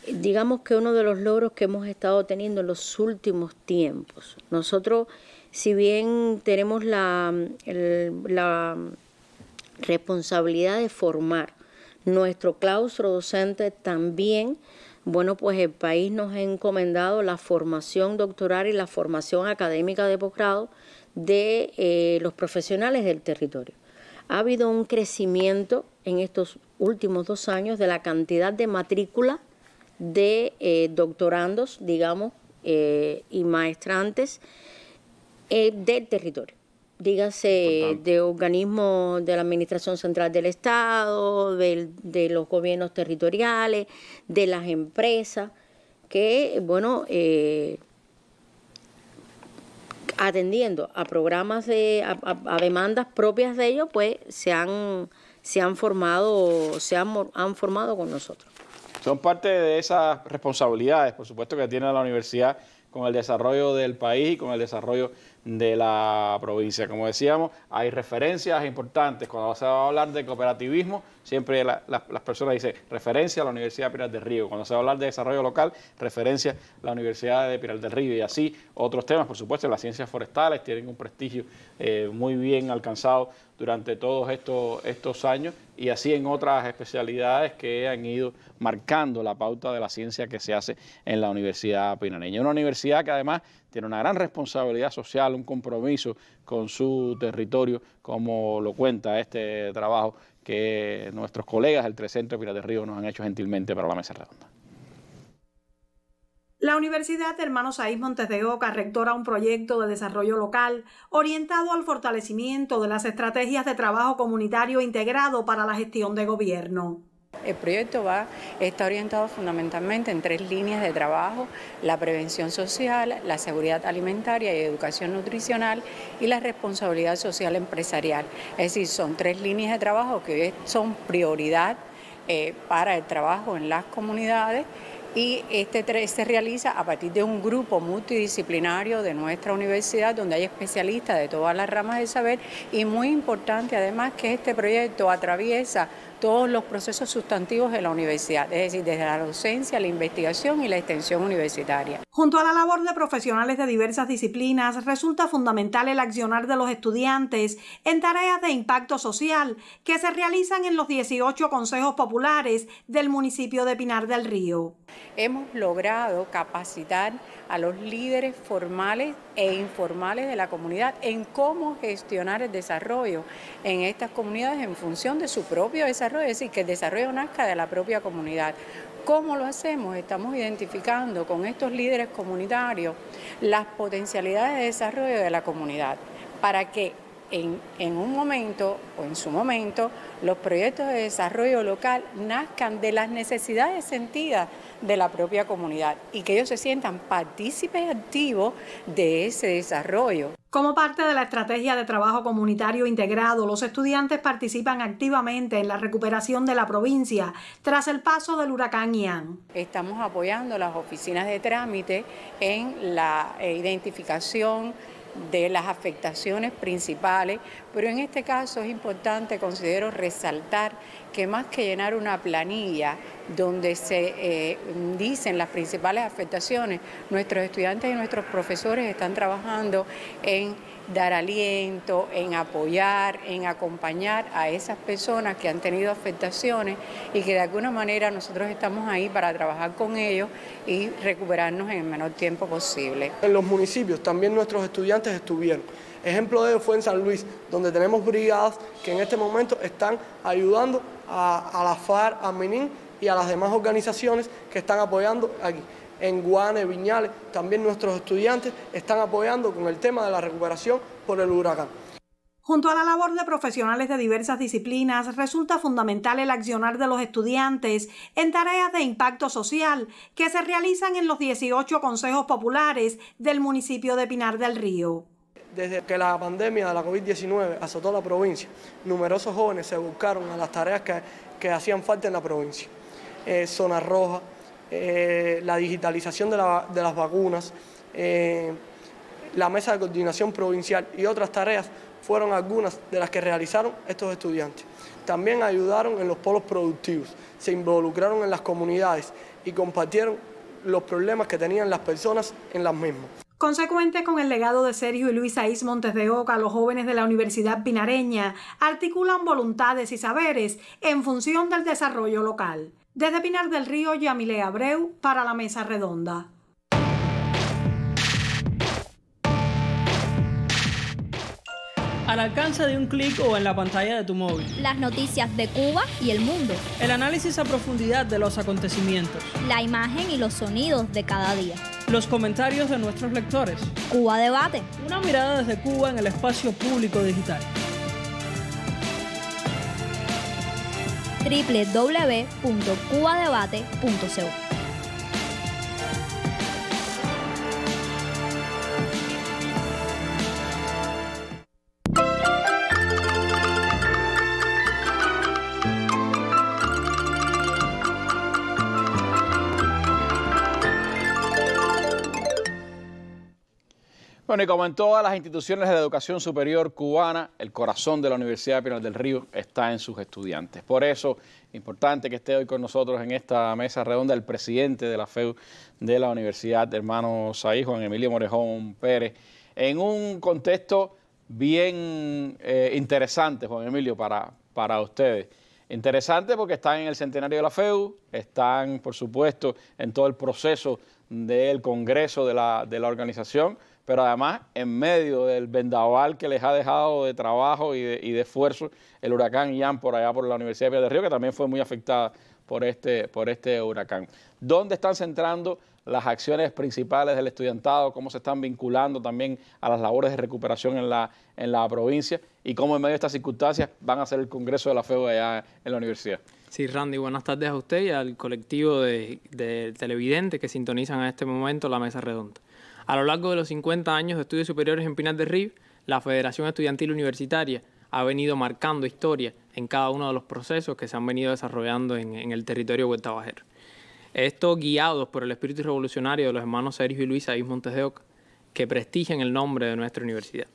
Speaker 7: digamos que uno de los logros que hemos estado teniendo en los últimos tiempos. Nosotros, si bien tenemos la responsabilidad de formar nuestro claustro docente, también, bueno, pues el país nos ha encomendado la formación doctoral y la formación académica de posgrado de los profesionales del territorio. Ha habido un crecimiento en estos últimos 2 años de la cantidad de matrícula de doctorandos, digamos, y maestrantes del territorio. Dígase de organismos de la Administración Central del Estado, de los gobiernos territoriales, de las empresas, que, bueno, atendiendo a programas a demandas propias de ellos, pues se han formado con nosotros.
Speaker 1: Son parte de esas responsabilidades, por supuesto, que tiene la universidad con el desarrollo del país y con el desarrollo de la provincia. Como decíamos, hay referencias importantes. Cuando se va a hablar de cooperativismo, siempre las personas dicen referencia a la Universidad de Pinar del Río. Cuando se va a hablar de desarrollo local, referencia a la Universidad de Pinar del Río. Y así otros temas, por supuesto, las ciencias forestales tienen un prestigio muy bien alcanzado durante todos estos años, y así en otras especialidades que han ido marcando la pauta de la ciencia que se hace en la Universidad Pinareña. Una universidad que además tiene una gran responsabilidad social, un compromiso con su territorio, como lo cuenta este trabajo que nuestros colegas del Trecentro de Pinar del Río nos han hecho gentilmente para la Mesa Redonda.
Speaker 8: La Universidad Hermano Saiz Montes de Oca rectora un proyecto de desarrollo local orientado al fortalecimiento de las estrategias de trabajo comunitario integrado para la gestión de gobierno.
Speaker 9: El proyecto está orientado fundamentalmente en 3 líneas de trabajo: la prevención social, la seguridad alimentaria y educación nutricional, y la responsabilidad social empresarial. Es decir, son 3 líneas de trabajo que hoy son prioridad para el trabajo en las comunidades, y se realiza a partir de un grupo multidisciplinario de nuestra universidad, donde hay especialistas de todas las ramas del saber, y muy importante además que este proyecto atraviesa todos los procesos sustantivos de la universidad, es decir, desde la docencia, la investigación y la extensión universitaria.
Speaker 8: Junto a la labor de profesionales de diversas disciplinas, resulta fundamental el accionar de los estudiantes en tareas de impacto social que se realizan en los 18 consejos populares del municipio de Pinar del Río.
Speaker 9: Hemos logrado capacitar a los líderes formales e informales de la comunidad en cómo gestionar el desarrollo en estas comunidades en función de su propio desarrollo, es decir, que el desarrollo nazca de la propia comunidad. ¿Cómo lo hacemos? Estamos identificando con estos líderes comunitarios las potencialidades de desarrollo de la comunidad para que en un momento o en su momento los proyectos de desarrollo local nazcan de las necesidades sentidas de la propia comunidad y que ellos se sientan partícipes activos de ese desarrollo.
Speaker 8: Como parte de la estrategia de trabajo comunitario integrado, los estudiantes participan activamente en la recuperación de la provincia tras el paso del huracán Ian.
Speaker 9: Estamos apoyando las oficinas de trámite en la identificación de las afectaciones principales, pero en este caso es importante, considero, resaltar que más que llenar una planilla donde se dicen las principales afectaciones, nuestros estudiantes y nuestros profesores están trabajando en dar aliento, en apoyar, en acompañar a esas personas que han tenido afectaciones y que de alguna manera nosotros estamos ahí para trabajar con ellos y recuperarnos en el menor tiempo posible.
Speaker 10: En los municipios también nuestros estudiantes estuvieron. Ejemplo de ello fue en San Luis, donde tenemos brigadas que en este momento están ayudando a la FARC, a MININ y a las demás organizaciones que están apoyando aquí. En Guane, Viñales, también nuestros estudiantes están apoyando con el tema de la recuperación por el huracán.
Speaker 8: Junto a la labor de profesionales de diversas disciplinas, resulta fundamental el accionar de los estudiantes en tareas de impacto social que se realizan en los 18 consejos populares del municipio de Pinar del Río.
Speaker 10: Desde que la pandemia de la COVID-19 azotó la provincia, numerosos jóvenes se buscaron a las tareas que hacían falta en la provincia. Zona roja, la digitalización de las vacunas, la mesa de coordinación provincial y otras tareas fueron algunas de las que realizaron estos estudiantes. También ayudaron en los polos productivos, se involucraron en las comunidades y compartieron los problemas que tenían las personas en las mismas.
Speaker 8: Consecuente con el legado de Sergio y Luis Saiz Montes de Oca, los jóvenes de la Universidad Pinareña articulan voluntades y saberes en función del desarrollo local. Desde Pinar del Río, Yamile Abreu para la Mesa Redonda.
Speaker 11: Al alcance de un clic o en la pantalla de tu móvil.
Speaker 12: Las noticias de Cuba y el mundo.
Speaker 11: El análisis a profundidad de los acontecimientos.
Speaker 12: La imagen y los sonidos de cada día.
Speaker 11: Los comentarios de nuestros lectores.
Speaker 12: Cuba Debate.
Speaker 11: Una mirada desde Cuba en el espacio público digital.
Speaker 12: www.cubadebate.co.
Speaker 1: Bueno, y como en todas las instituciones de educación superior cubana, el corazón de la Universidad de Pinar del Río está en sus estudiantes. Por eso, importante que esté hoy con nosotros en esta mesa redonda el presidente de la FEU de la Universidad, hermano Saiz, Juan Emilio Morejón Pérez, en un contexto bien interesante, Juan Emilio, para ustedes. Interesante porque están en el centenario de la FEU, están, por supuesto, en todo el proceso del congreso de la organización, pero además en medio del vendaval que les ha dejado de trabajo y de esfuerzo el huracán Ian por allá por la Universidad de Pinar del Río, que también fue muy afectada por este huracán. ¿Dónde están centrando las acciones principales del estudiantado? ¿Cómo se están vinculando también a las labores de recuperación en la provincia? ¿Y cómo en medio de estas circunstancias van a hacer el congreso de la FEU allá en la universidad?
Speaker 13: Sí, Randy, buenas tardes a usted y al colectivo de televidentes que sintonizan a este momento la mesa redonda. A lo largo de los 50 años de estudios superiores en Pinar del Río, la Federación Estudiantil Universitaria ha venido marcando historia en cada uno de los procesos que se han venido desarrollando en el territorio huertabajero. Esto guiados por el espíritu revolucionario de los hermanos Sergio y Luis Saíz Montes de Oca, que prestigian el nombre de nuestra universidad.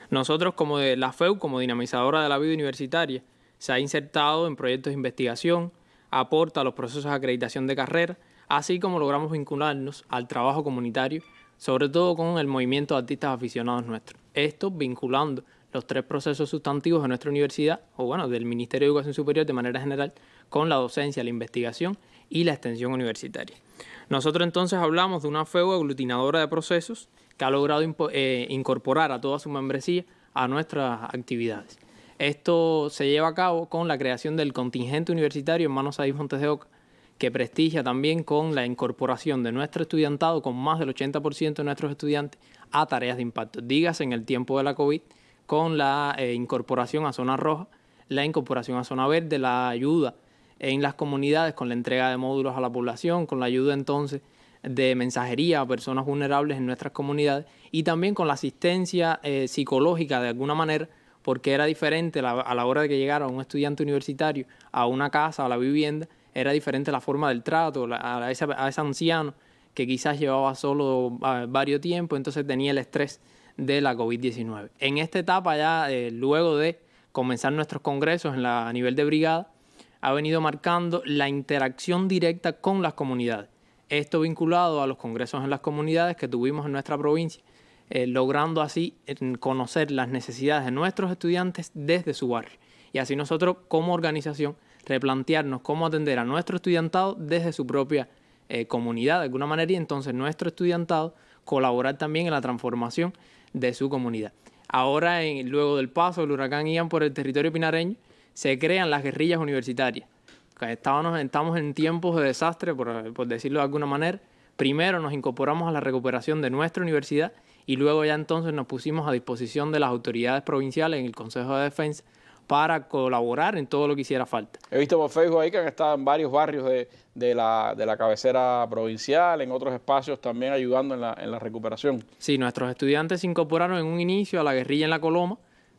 Speaker 13: Nosotros, como de la FEU, como dinamizadora de la vida universitaria, se ha insertado en proyectos de investigación, aporta a los procesos de acreditación de carrera, así como logramos vincularnos al trabajo comunitario, sobre todo con el movimiento de artistas aficionados nuestros. Esto vinculando los 3 procesos sustantivos de nuestra universidad, o bueno, del Ministerio de Educación Superior de manera general, con la docencia, la investigación y la extensión universitaria. Nosotros entonces hablamos de una FEU aglutinadora de procesos que ha logrado incorporar a toda su membresía a nuestras actividades. Esto se lleva a cabo con la creación del contingente universitario Hermanos Saíz Montes de Oca, que prestigia también con la incorporación de nuestro estudiantado, con más del 80% de nuestros estudiantes, a tareas de impacto. Dígase en el tiempo de la COVID, con la incorporación a zona roja, la incorporación a zona verde, la ayuda en las comunidades con la entrega de módulos a la población, con la ayuda entonces de mensajería a personas vulnerables en nuestras comunidades y también con la asistencia psicológica de alguna manera, porque era diferente a la hora de que llegara un estudiante universitario a una casa, a la vivienda, era diferente la forma del trato a ese anciano que quizás llevaba solo varios tiempos, entonces tenía el estrés de la COVID-19. En esta etapa ya, luego de comenzar nuestros congresos a nivel de brigada, ha venido marcando la interacción directa con las comunidades. Esto vinculado a los congresos en las comunidades que tuvimos en nuestra provincia, logrando así conocer las necesidades de nuestros estudiantes desde su barrio. Y así nosotros como organización replantearnos cómo atender a nuestro estudiantado desde su propia comunidad de alguna manera y entonces nuestro estudiantado colaborar también en la transformación de su comunidad. Ahora, luego del paso del huracán Ian por el territorio pinareño, se crean las guerrillas universitarias. Estamos en tiempos de desastre, por decirlo de alguna manera. Primero nos incorporamos a la recuperación de nuestra universidad y luego ya entonces nos pusimos a disposición de las autoridades provinciales en el Consejo de Defensa para colaborar en todo lo que hiciera falta.
Speaker 1: He visto por Facebook ahí que han estado en varios barrios de la cabecera provincial, en otros espacios también ayudando en la recuperación.
Speaker 13: Sí, nuestros estudiantes se incorporaron en un inicio a la guerrilla en La Coloma,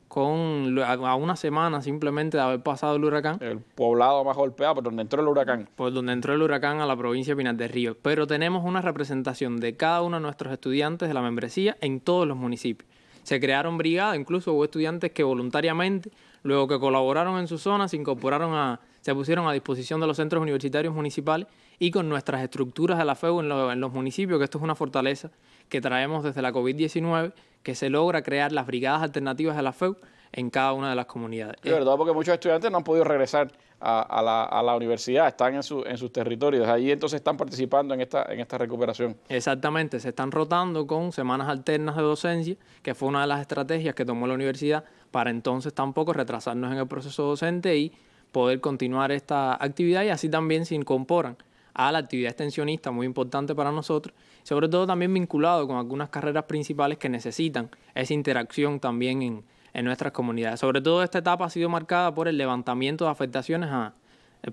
Speaker 13: a una semana simplemente de haber pasado el huracán.
Speaker 1: El poblado más golpeado, por donde entró el huracán.
Speaker 13: Por donde entró el huracán a la provincia de Pinar del Río. Pero tenemos una representación de cada uno de nuestros estudiantes de la membresía en todos los municipios. Se crearon brigadas, incluso hubo estudiantes que voluntariamente, luego que colaboraron en su zona, se pusieron a disposición de los centros universitarios municipales y con nuestras estructuras de la FEU en los municipios, que esto es una fortaleza que traemos desde la COVID-19, que se logra crear las brigadas alternativas de la FEU en cada una de las comunidades.
Speaker 1: Es verdad, porque muchos estudiantes no han podido regresar a la universidad, están en sus territorios, allí entonces están participando en esta recuperación.
Speaker 13: Exactamente, se están rotando con semanas alternas de docencia, que fue una de las estrategias que tomó la universidad para entonces tampoco retrasarnos en el proceso docente y poder continuar esta actividad, y así también se incorporan a la actividad extensionista, muy importante para nosotros, sobre todo también vinculado con algunas carreras principales que necesitan esa interacción también en nuestras comunidades. Sobre todo esta etapa ha sido marcada por el levantamiento de afectaciones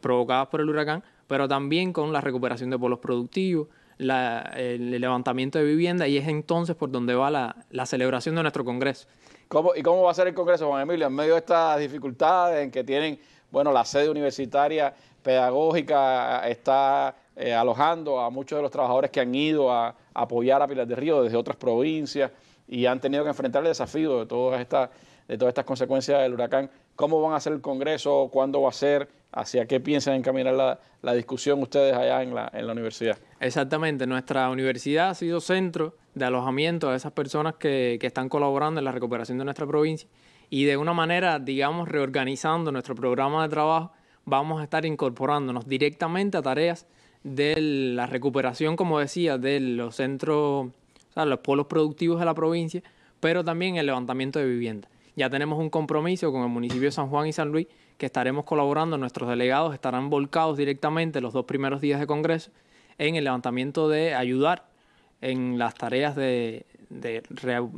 Speaker 13: provocadas por el huracán, pero también con la recuperación de polos productivos, el levantamiento de vivienda, y es entonces por donde va la celebración de nuestro congreso.
Speaker 1: ¿Y cómo va a ser el congreso, Juan Emilio? En medio de estas dificultades en que tienen, la sede universitaria pedagógica está alojando a muchos de los trabajadores que han ido a apoyar a Pinar del Río desde otras provincias y han tenido que enfrentar el desafío de todas estas consecuencias del huracán. ¿Cómo van a hacer el congreso? ¿Cuándo va a ser? ¿Hacia qué piensan encaminar la discusión ustedes allá en la universidad?
Speaker 13: Exactamente. Nuestra universidad ha sido centro de alojamiento a esas personas que están colaborando en la recuperación de nuestra provincia y de una manera, digamos, reorganizando nuestro programa de trabajo, vamos a estar incorporándonos directamente a tareas de la recuperación, como decía, de los centros, o sea, los polos productivos de la provincia, pero también el levantamiento de viviendas. Ya tenemos un compromiso con el municipio de San Juan y San Luis que estaremos colaborando, nuestros delegados estarán volcados directamente los 2 primeros días de congreso en el levantamiento de ayudar en las tareas de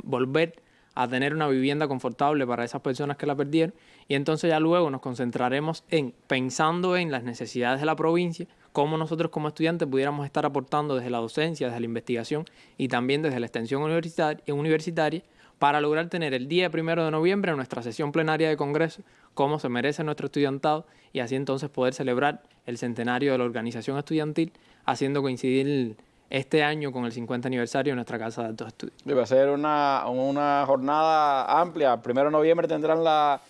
Speaker 13: volver a tener una vivienda confortable para esas personas que la perdieron, y entonces ya luego nos concentraremos pensando en las necesidades de la provincia, cómo nosotros como estudiantes pudiéramos estar aportando desde la docencia, desde la investigación y también desde la extensión universitaria para lograr tener el día 1 de noviembre en nuestra sesión plenaria de Congreso, como se merece nuestro estudiantado, y así entonces poder celebrar el centenario de la organización estudiantil, haciendo coincidir este año con el 50 aniversario de nuestra Casa de Altos Estudios.
Speaker 1: Va a ser una jornada amplia. El 1 de noviembre tendrán la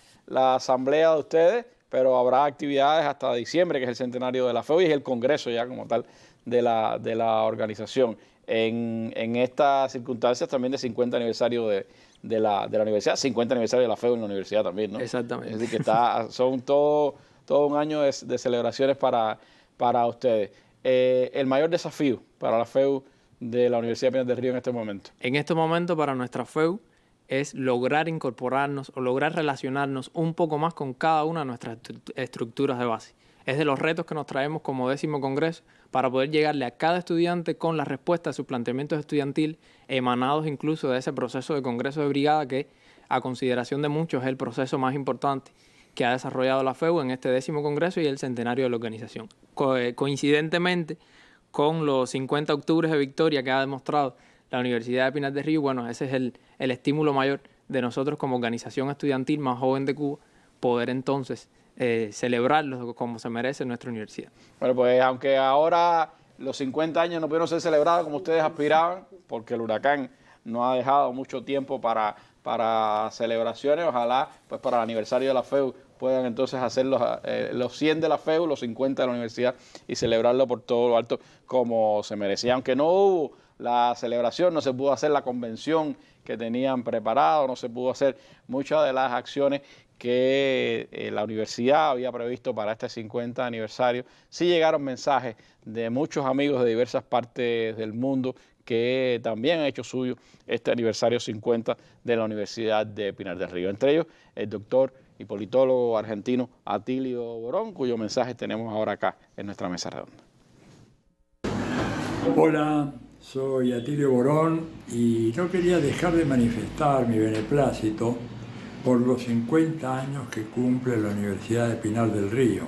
Speaker 1: asamblea de ustedes, pero habrá actividades hasta diciembre, que es el centenario de la FEU y es el congreso ya como tal de la organización. En estas circunstancias también de 50 aniversario de la universidad, 50 aniversario de la FEU en la universidad también, ¿no?
Speaker 13: Exactamente.
Speaker 1: Es decir, que son todo un año de celebraciones para ustedes. El mayor desafío para la FEU de la Universidad de Pinar del Río en este momento.
Speaker 13: En este momento para nuestra FEU es lograr incorporarnos o lograr relacionarnos un poco más con cada una de nuestras estructuras de base. Es de los retos que nos traemos como 10º Congreso para poder llegarle a cada estudiante con la respuesta a sus planteamientos estudiantiles, emanados incluso de ese proceso de Congreso de Brigada que, a consideración de muchos, es el proceso más importante que ha desarrollado la FEU en este 10º Congreso y el centenario de la organización. Coincidentemente con los 50 octubres de victoria que ha demostrado la Universidad de Pinar del Río, bueno, ese es el estímulo mayor de nosotros como organización estudiantil más joven de Cuba, poder entonces celebrarlo como se merece nuestra universidad.
Speaker 1: Bueno, pues aunque ahora los 50 años no pudieron ser celebrados como ustedes aspiraban, porque el huracán no ha dejado mucho tiempo para celebraciones, ojalá pues para el aniversario de la FEU puedan entonces hacer los 100 de la FEU, los 50 de la universidad y celebrarlo por todo lo alto como se merecía. Aunque no hubo la celebración, no se pudo hacer la convención que tenían preparado, no se pudo hacer muchas de las acciones que la universidad había previsto para este 50 aniversario. Sí llegaron mensajes de muchos amigos de diversas partes del mundo que también han hecho suyo este aniversario 50 de la Universidad de Pinar del Río. Entre ellos, el doctor y politólogo argentino Atilio Borón, cuyo mensaje tenemos ahora acá en nuestra mesa redonda.
Speaker 14: Hola, soy Atilio Borón y no quería dejar de manifestar mi beneplácito por los 50 años que cumple la Universidad de Pinar del Río,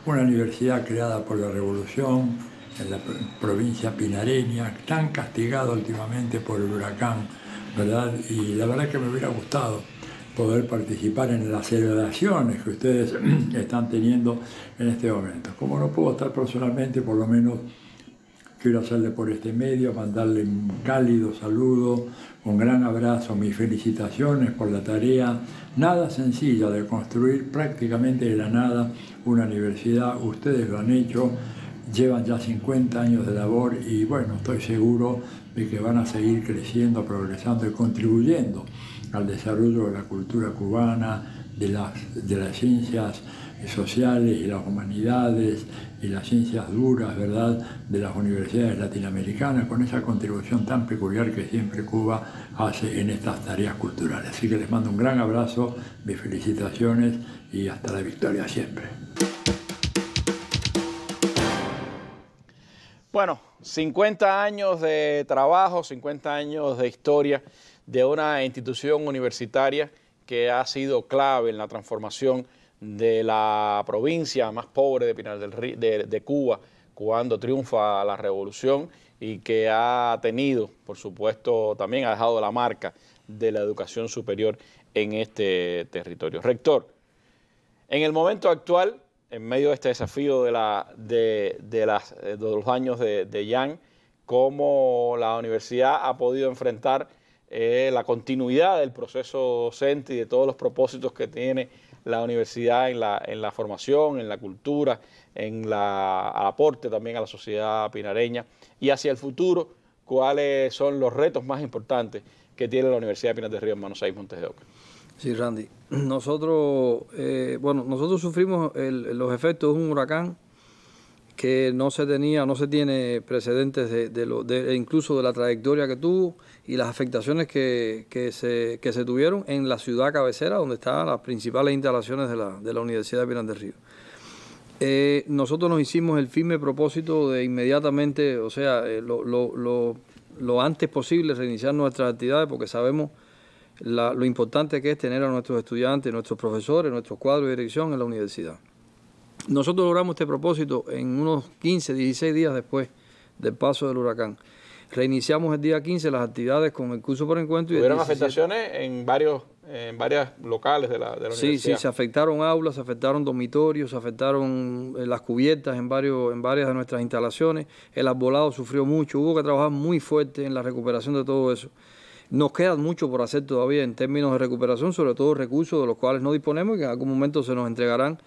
Speaker 14: una universidad creada por la Revolución en la provincia pinareña, tan castigada últimamente por el huracán, ¿verdad? Y la verdad que me hubiera gustado poder participar en las celebraciones que ustedes están teniendo en este momento. Como no puedo estar personalmente, por lo menos quiero hacerle por este medio, mandarle un cálido saludo, un gran abrazo, mis felicitaciones por la tarea nada sencilla de construir prácticamente de la nada una universidad. Ustedes lo han hecho, llevan ya 50 años de labor y bueno, estoy seguro de que van a seguir creciendo, progresando y contribuyendo al desarrollo de la cultura cubana, de las ciencias sociales y las humanidades y las ciencias duras, ¿verdad?, de las universidades latinoamericanas, con esa contribución tan peculiar que siempre Cuba hace en estas tareas culturales. Así que les mando un gran abrazo, mis felicitaciones y hasta la victoria siempre.
Speaker 1: Bueno, 50 años de trabajo, 50 años de historia de una institución universitaria que ha sido clave en la transformación de la provincia más pobre de Pinar del Río, de Cuba, cuando triunfa la revolución, y que ha tenido, por supuesto, también ha dejado la marca de la educación superior en este territorio. Rector, en el momento actual, en medio de este desafío de los años de Yang, ¿cómo la universidad ha podido enfrentar la continuidad del proceso docente y de todos los propósitos que tiene la universidad en la formación, en la cultura, en el aporte también a la sociedad pinareña, y hacia el futuro, cuáles son los retos más importantes que tiene la Universidad de Pinar del Río, hermano Saiz Montes de Oca.
Speaker 3: Sí, Randy. Nosotros sufrimos los efectos de un huracán que no se tiene precedentes incluso de la trayectoria que tuvo y las afectaciones que se tuvieron en la ciudad cabecera, donde estaban las principales instalaciones de la Universidad de Pinar del Río. Nosotros nos hicimos el firme propósito de inmediatamente, o sea, lo antes posible reiniciar nuestras actividades, porque sabemos lo importante que es tener a nuestros estudiantes, nuestros profesores, nuestros cuadros de dirección en la universidad. Nosotros logramos este propósito en unos 15, 16 días después del paso del huracán. Reiniciamos el día 15 las actividades con el curso por encuentro.
Speaker 1: ¿Tuvieron afectaciones en varios locales de la universidad?
Speaker 3: Sí, se afectaron aulas, se afectaron dormitorios, se afectaron las cubiertas en varias de nuestras instalaciones. El arbolado sufrió mucho, hubo que trabajar muy fuerte en la recuperación de todo eso. Nos queda mucho por hacer todavía en términos de recuperación, sobre todo recursos de los cuales no disponemos y que en algún momento se nos entregarán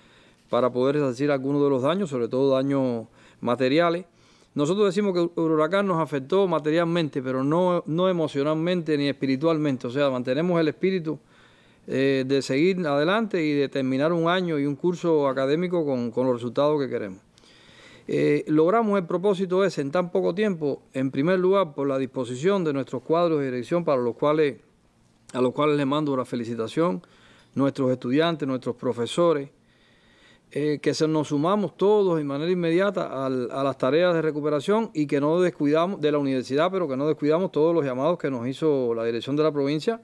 Speaker 3: para poder resarcir algunos de los daños, sobre todo daños materiales. Nosotros decimos que el huracán nos afectó materialmente, pero no emocionalmente ni espiritualmente. O sea, mantenemos el espíritu de seguir adelante y de terminar un año y un curso académico con los resultados que queremos. Logramos el propósito ese en tan poco tiempo, en primer lugar por la disposición de nuestros cuadros de dirección, a los cuales les mando una felicitación, nuestros estudiantes, nuestros profesores, que nos sumamos todos de manera inmediata a las tareas de recuperación y que no descuidamos de la universidad, pero que no descuidamos todos los llamados que nos hizo la dirección de la provincia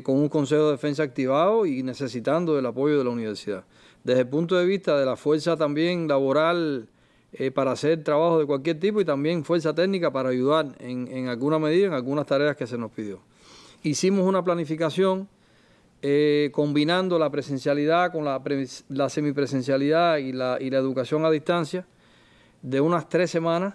Speaker 3: con un Consejo de Defensa activado y necesitando del apoyo de la universidad. Desde el punto de vista de la fuerza también laboral para hacer trabajo de cualquier tipo y también fuerza técnica para ayudar en alguna medida en algunas tareas que se nos pidió. Hicimos una planificación combinando la presencialidad con la semipresencialidad y la educación a distancia de unas 3 semanas,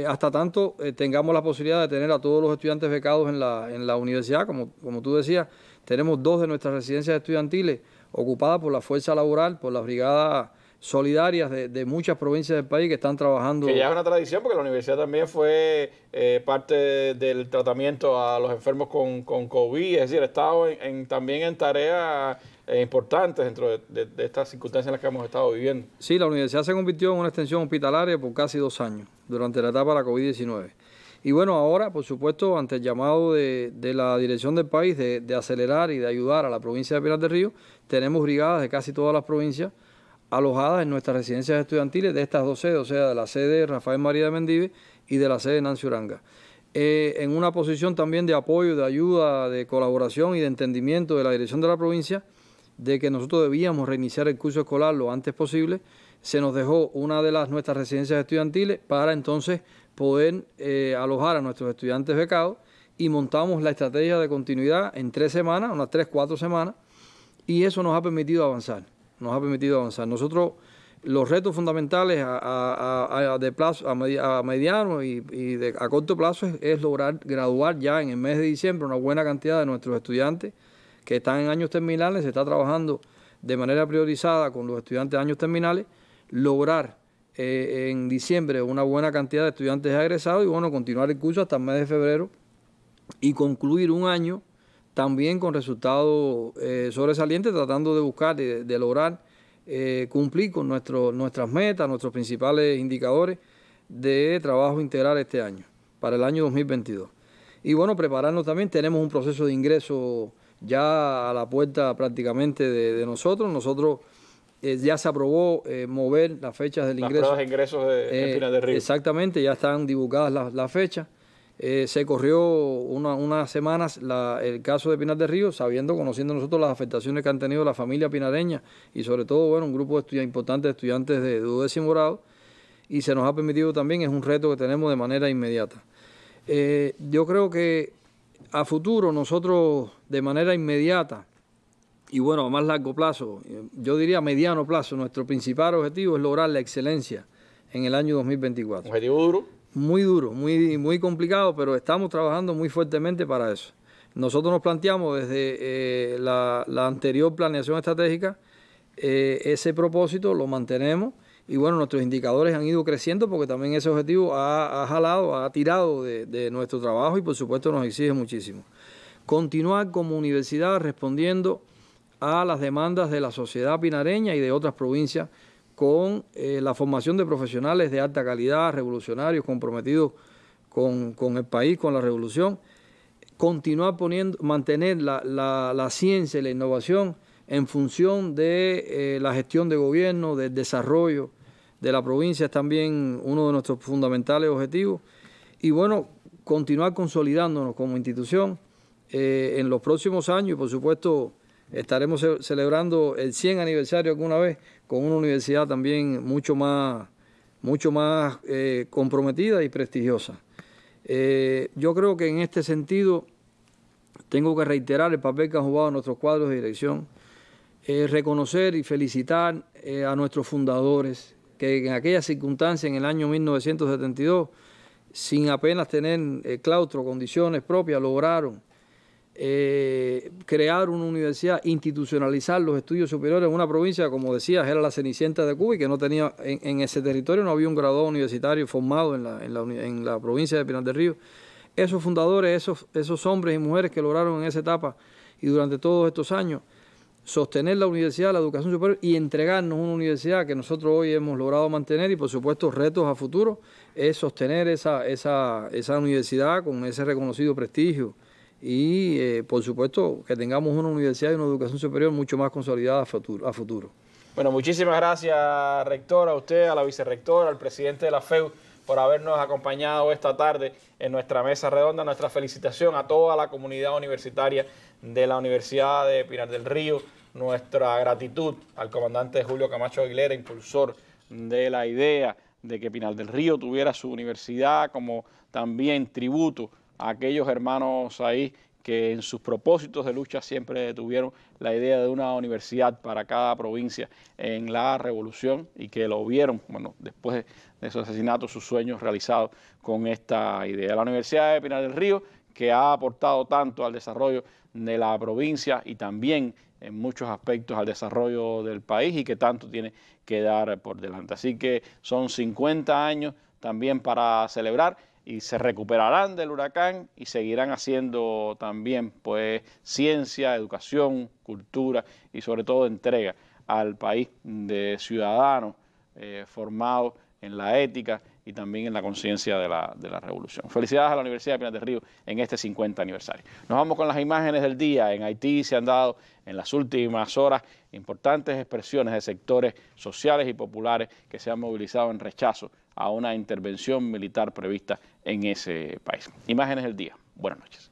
Speaker 3: hasta tanto tengamos la posibilidad de tener a todos los estudiantes becados en la universidad. Como tú decías, tenemos 2 de nuestras residencias estudiantiles ocupadas por la fuerza laboral, por las brigadas solidarias de muchas provincias del país que están trabajando.
Speaker 1: Que ya es una tradición, porque la universidad también fue parte del tratamiento a los enfermos con COVID, es decir, ha estado también en tareas importantes dentro de estas circunstancias en las que hemos estado viviendo.
Speaker 3: Sí, la universidad se convirtió en una extensión hospitalaria por casi 2 años, durante la etapa de la COVID-19. Y bueno, ahora, por supuesto, ante el llamado de la dirección del país de acelerar y de ayudar a la provincia de Pinar del Río, tenemos brigadas de casi todas las provincias alojadas en nuestras residencias estudiantiles de estas 2 sedes, o sea, de la sede Rafael María de Mendive y de la sede Nancy Uranga. En una posición también de apoyo, de ayuda, de colaboración y de entendimiento de la dirección de la provincia de que nosotros debíamos reiniciar el curso escolar lo antes posible, se nos dejó una de nuestras residencias estudiantiles para entonces poder alojar a nuestros estudiantes becados y montamos la estrategia de continuidad en 3 semanas, unas 3-4 semanas, y eso nos ha permitido avanzar. Nosotros, los retos fundamentales a mediano y a corto plazo es lograr graduar ya en el mes de diciembre una buena cantidad de nuestros estudiantes que están en años terminales. Se está trabajando de manera priorizada con los estudiantes de años terminales, lograr en diciembre una buena cantidad de estudiantes egresados y bueno, continuar el curso hasta el mes de febrero y concluir un año también con resultados sobresalientes, tratando de buscar, de lograr cumplir con nuestras metas, nuestros principales indicadores de trabajo integral este año, para el año 2022. Y bueno, prepararnos también, tenemos un proceso de ingreso ya a la puerta prácticamente de nosotros. Nosotros ya se aprobó mover las fechas del ingreso.
Speaker 1: Las pruebas de ingresos en Pinar del Río.
Speaker 3: Exactamente, ya están divulgadas las fechas. Se corrió unas semanas el caso de Pinar del Río, conociendo nosotros las afectaciones que han tenido la familia pinareña y sobre todo bueno, un grupo importante de estudiantes de 12º grado, y se nos ha permitido también, es un reto que tenemos de manera inmediata. Yo creo que a futuro nosotros de manera inmediata y bueno, a más largo plazo, yo diría mediano plazo, nuestro principal objetivo es lograr la excelencia en el año 2024.
Speaker 1: ¿Objetivo duro?
Speaker 3: Muy duro, muy complicado, pero estamos trabajando muy fuertemente para eso. Nosotros nos planteamos desde la anterior planeación estratégica ese propósito, lo mantenemos Y bueno, nuestros indicadores han ido creciendo porque también ese objetivo ha tirado de nuestro trabajo y por supuesto nos exige muchísimo. Continuar como universidad respondiendo a las demandas de la sociedad pinareña y de otras provincias con la formación de profesionales de alta calidad, revolucionarios, comprometidos con el país, con la revolución. Continuar mantener la ciencia y la innovación en función de la gestión de gobierno, del desarrollo de la provincia es también uno de nuestros fundamentales objetivos. Y bueno, continuar consolidándonos como institución en los próximos años y por supuesto estaremos celebrando el 100 aniversario alguna vez con una universidad también mucho más comprometida y prestigiosa. Yo creo que en este sentido tengo que reiterar el papel que han jugado nuestros cuadros de dirección, reconocer y felicitar a nuestros fundadores que en aquellas circunstancias en el año 1972, sin apenas tener claustro, condiciones propias, lograron crear una universidad, institucionalizar los estudios superiores en una provincia, como decías, era la Cenicienta de Cuba y que no tenía, en ese territorio no había un graduado universitario formado en la provincia de Pinar del Río. Esos fundadores, esos hombres y mujeres que lograron en esa etapa y durante todos estos años sostener la universidad, la educación superior y entregarnos una universidad que nosotros hoy hemos logrado mantener y por supuesto retos a futuro es sostener esa universidad con ese reconocido prestigio y por supuesto que tengamos una universidad y una educación superior mucho más consolidada a futuro.
Speaker 1: Bueno, muchísimas gracias, rector, a usted, a la vicerrectora, al presidente de la FEU por habernos acompañado esta tarde en nuestra mesa redonda. Nuestra felicitación a toda la comunidad universitaria de la Universidad de Pinar del Río. Nuestra gratitud al comandante Julio Camacho Aguilera, impulsor de la idea de que Pinar del Río tuviera su universidad, como también tributo a aquellos hermanos ahí que en sus propósitos de lucha siempre tuvieron la idea de una universidad para cada provincia en la revolución y que lo vieron, bueno, después de su asesinato, sus sueños realizados con esta idea. La Universidad de Pinar del Río, que ha aportado tanto al desarrollo de la provincia y también en muchos aspectos al desarrollo del país y que tanto tiene que dar por delante. Así que son 50 años también para celebrar y se recuperarán del huracán y seguirán haciendo también pues ciencia, educación, cultura y sobre todo entrega al país de ciudadanos formados en la ética y también en la conciencia de la revolución. Felicidades a la Universidad de Pinar del Río en este 50 aniversario. Nos vamos con las imágenes del día. En Haití se han dado en las últimas horas importantes expresiones de sectores sociales y populares que se han movilizado en rechazo a una intervención militar prevista en ese país. Imágenes del día. Buenas noches.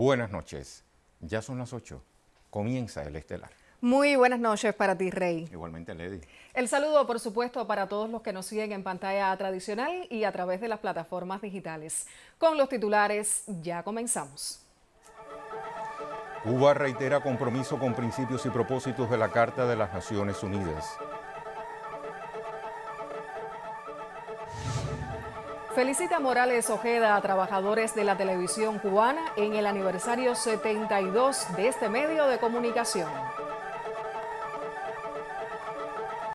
Speaker 15: Buenas noches. Ya son las 8. Comienza el estelar.
Speaker 16: Muy buenas noches para ti, Rey.
Speaker 15: Igualmente, Lady.
Speaker 16: El saludo, por supuesto, para todos los que nos siguen en pantalla tradicional y a través de las plataformas digitales. Con los titulares, ya comenzamos.
Speaker 15: Cuba reitera compromiso con principios y propósitos de la Carta de las Naciones Unidas.
Speaker 16: Felicita Morales Ojeda a trabajadores de la televisión cubana en el aniversario 72 de este medio de comunicación.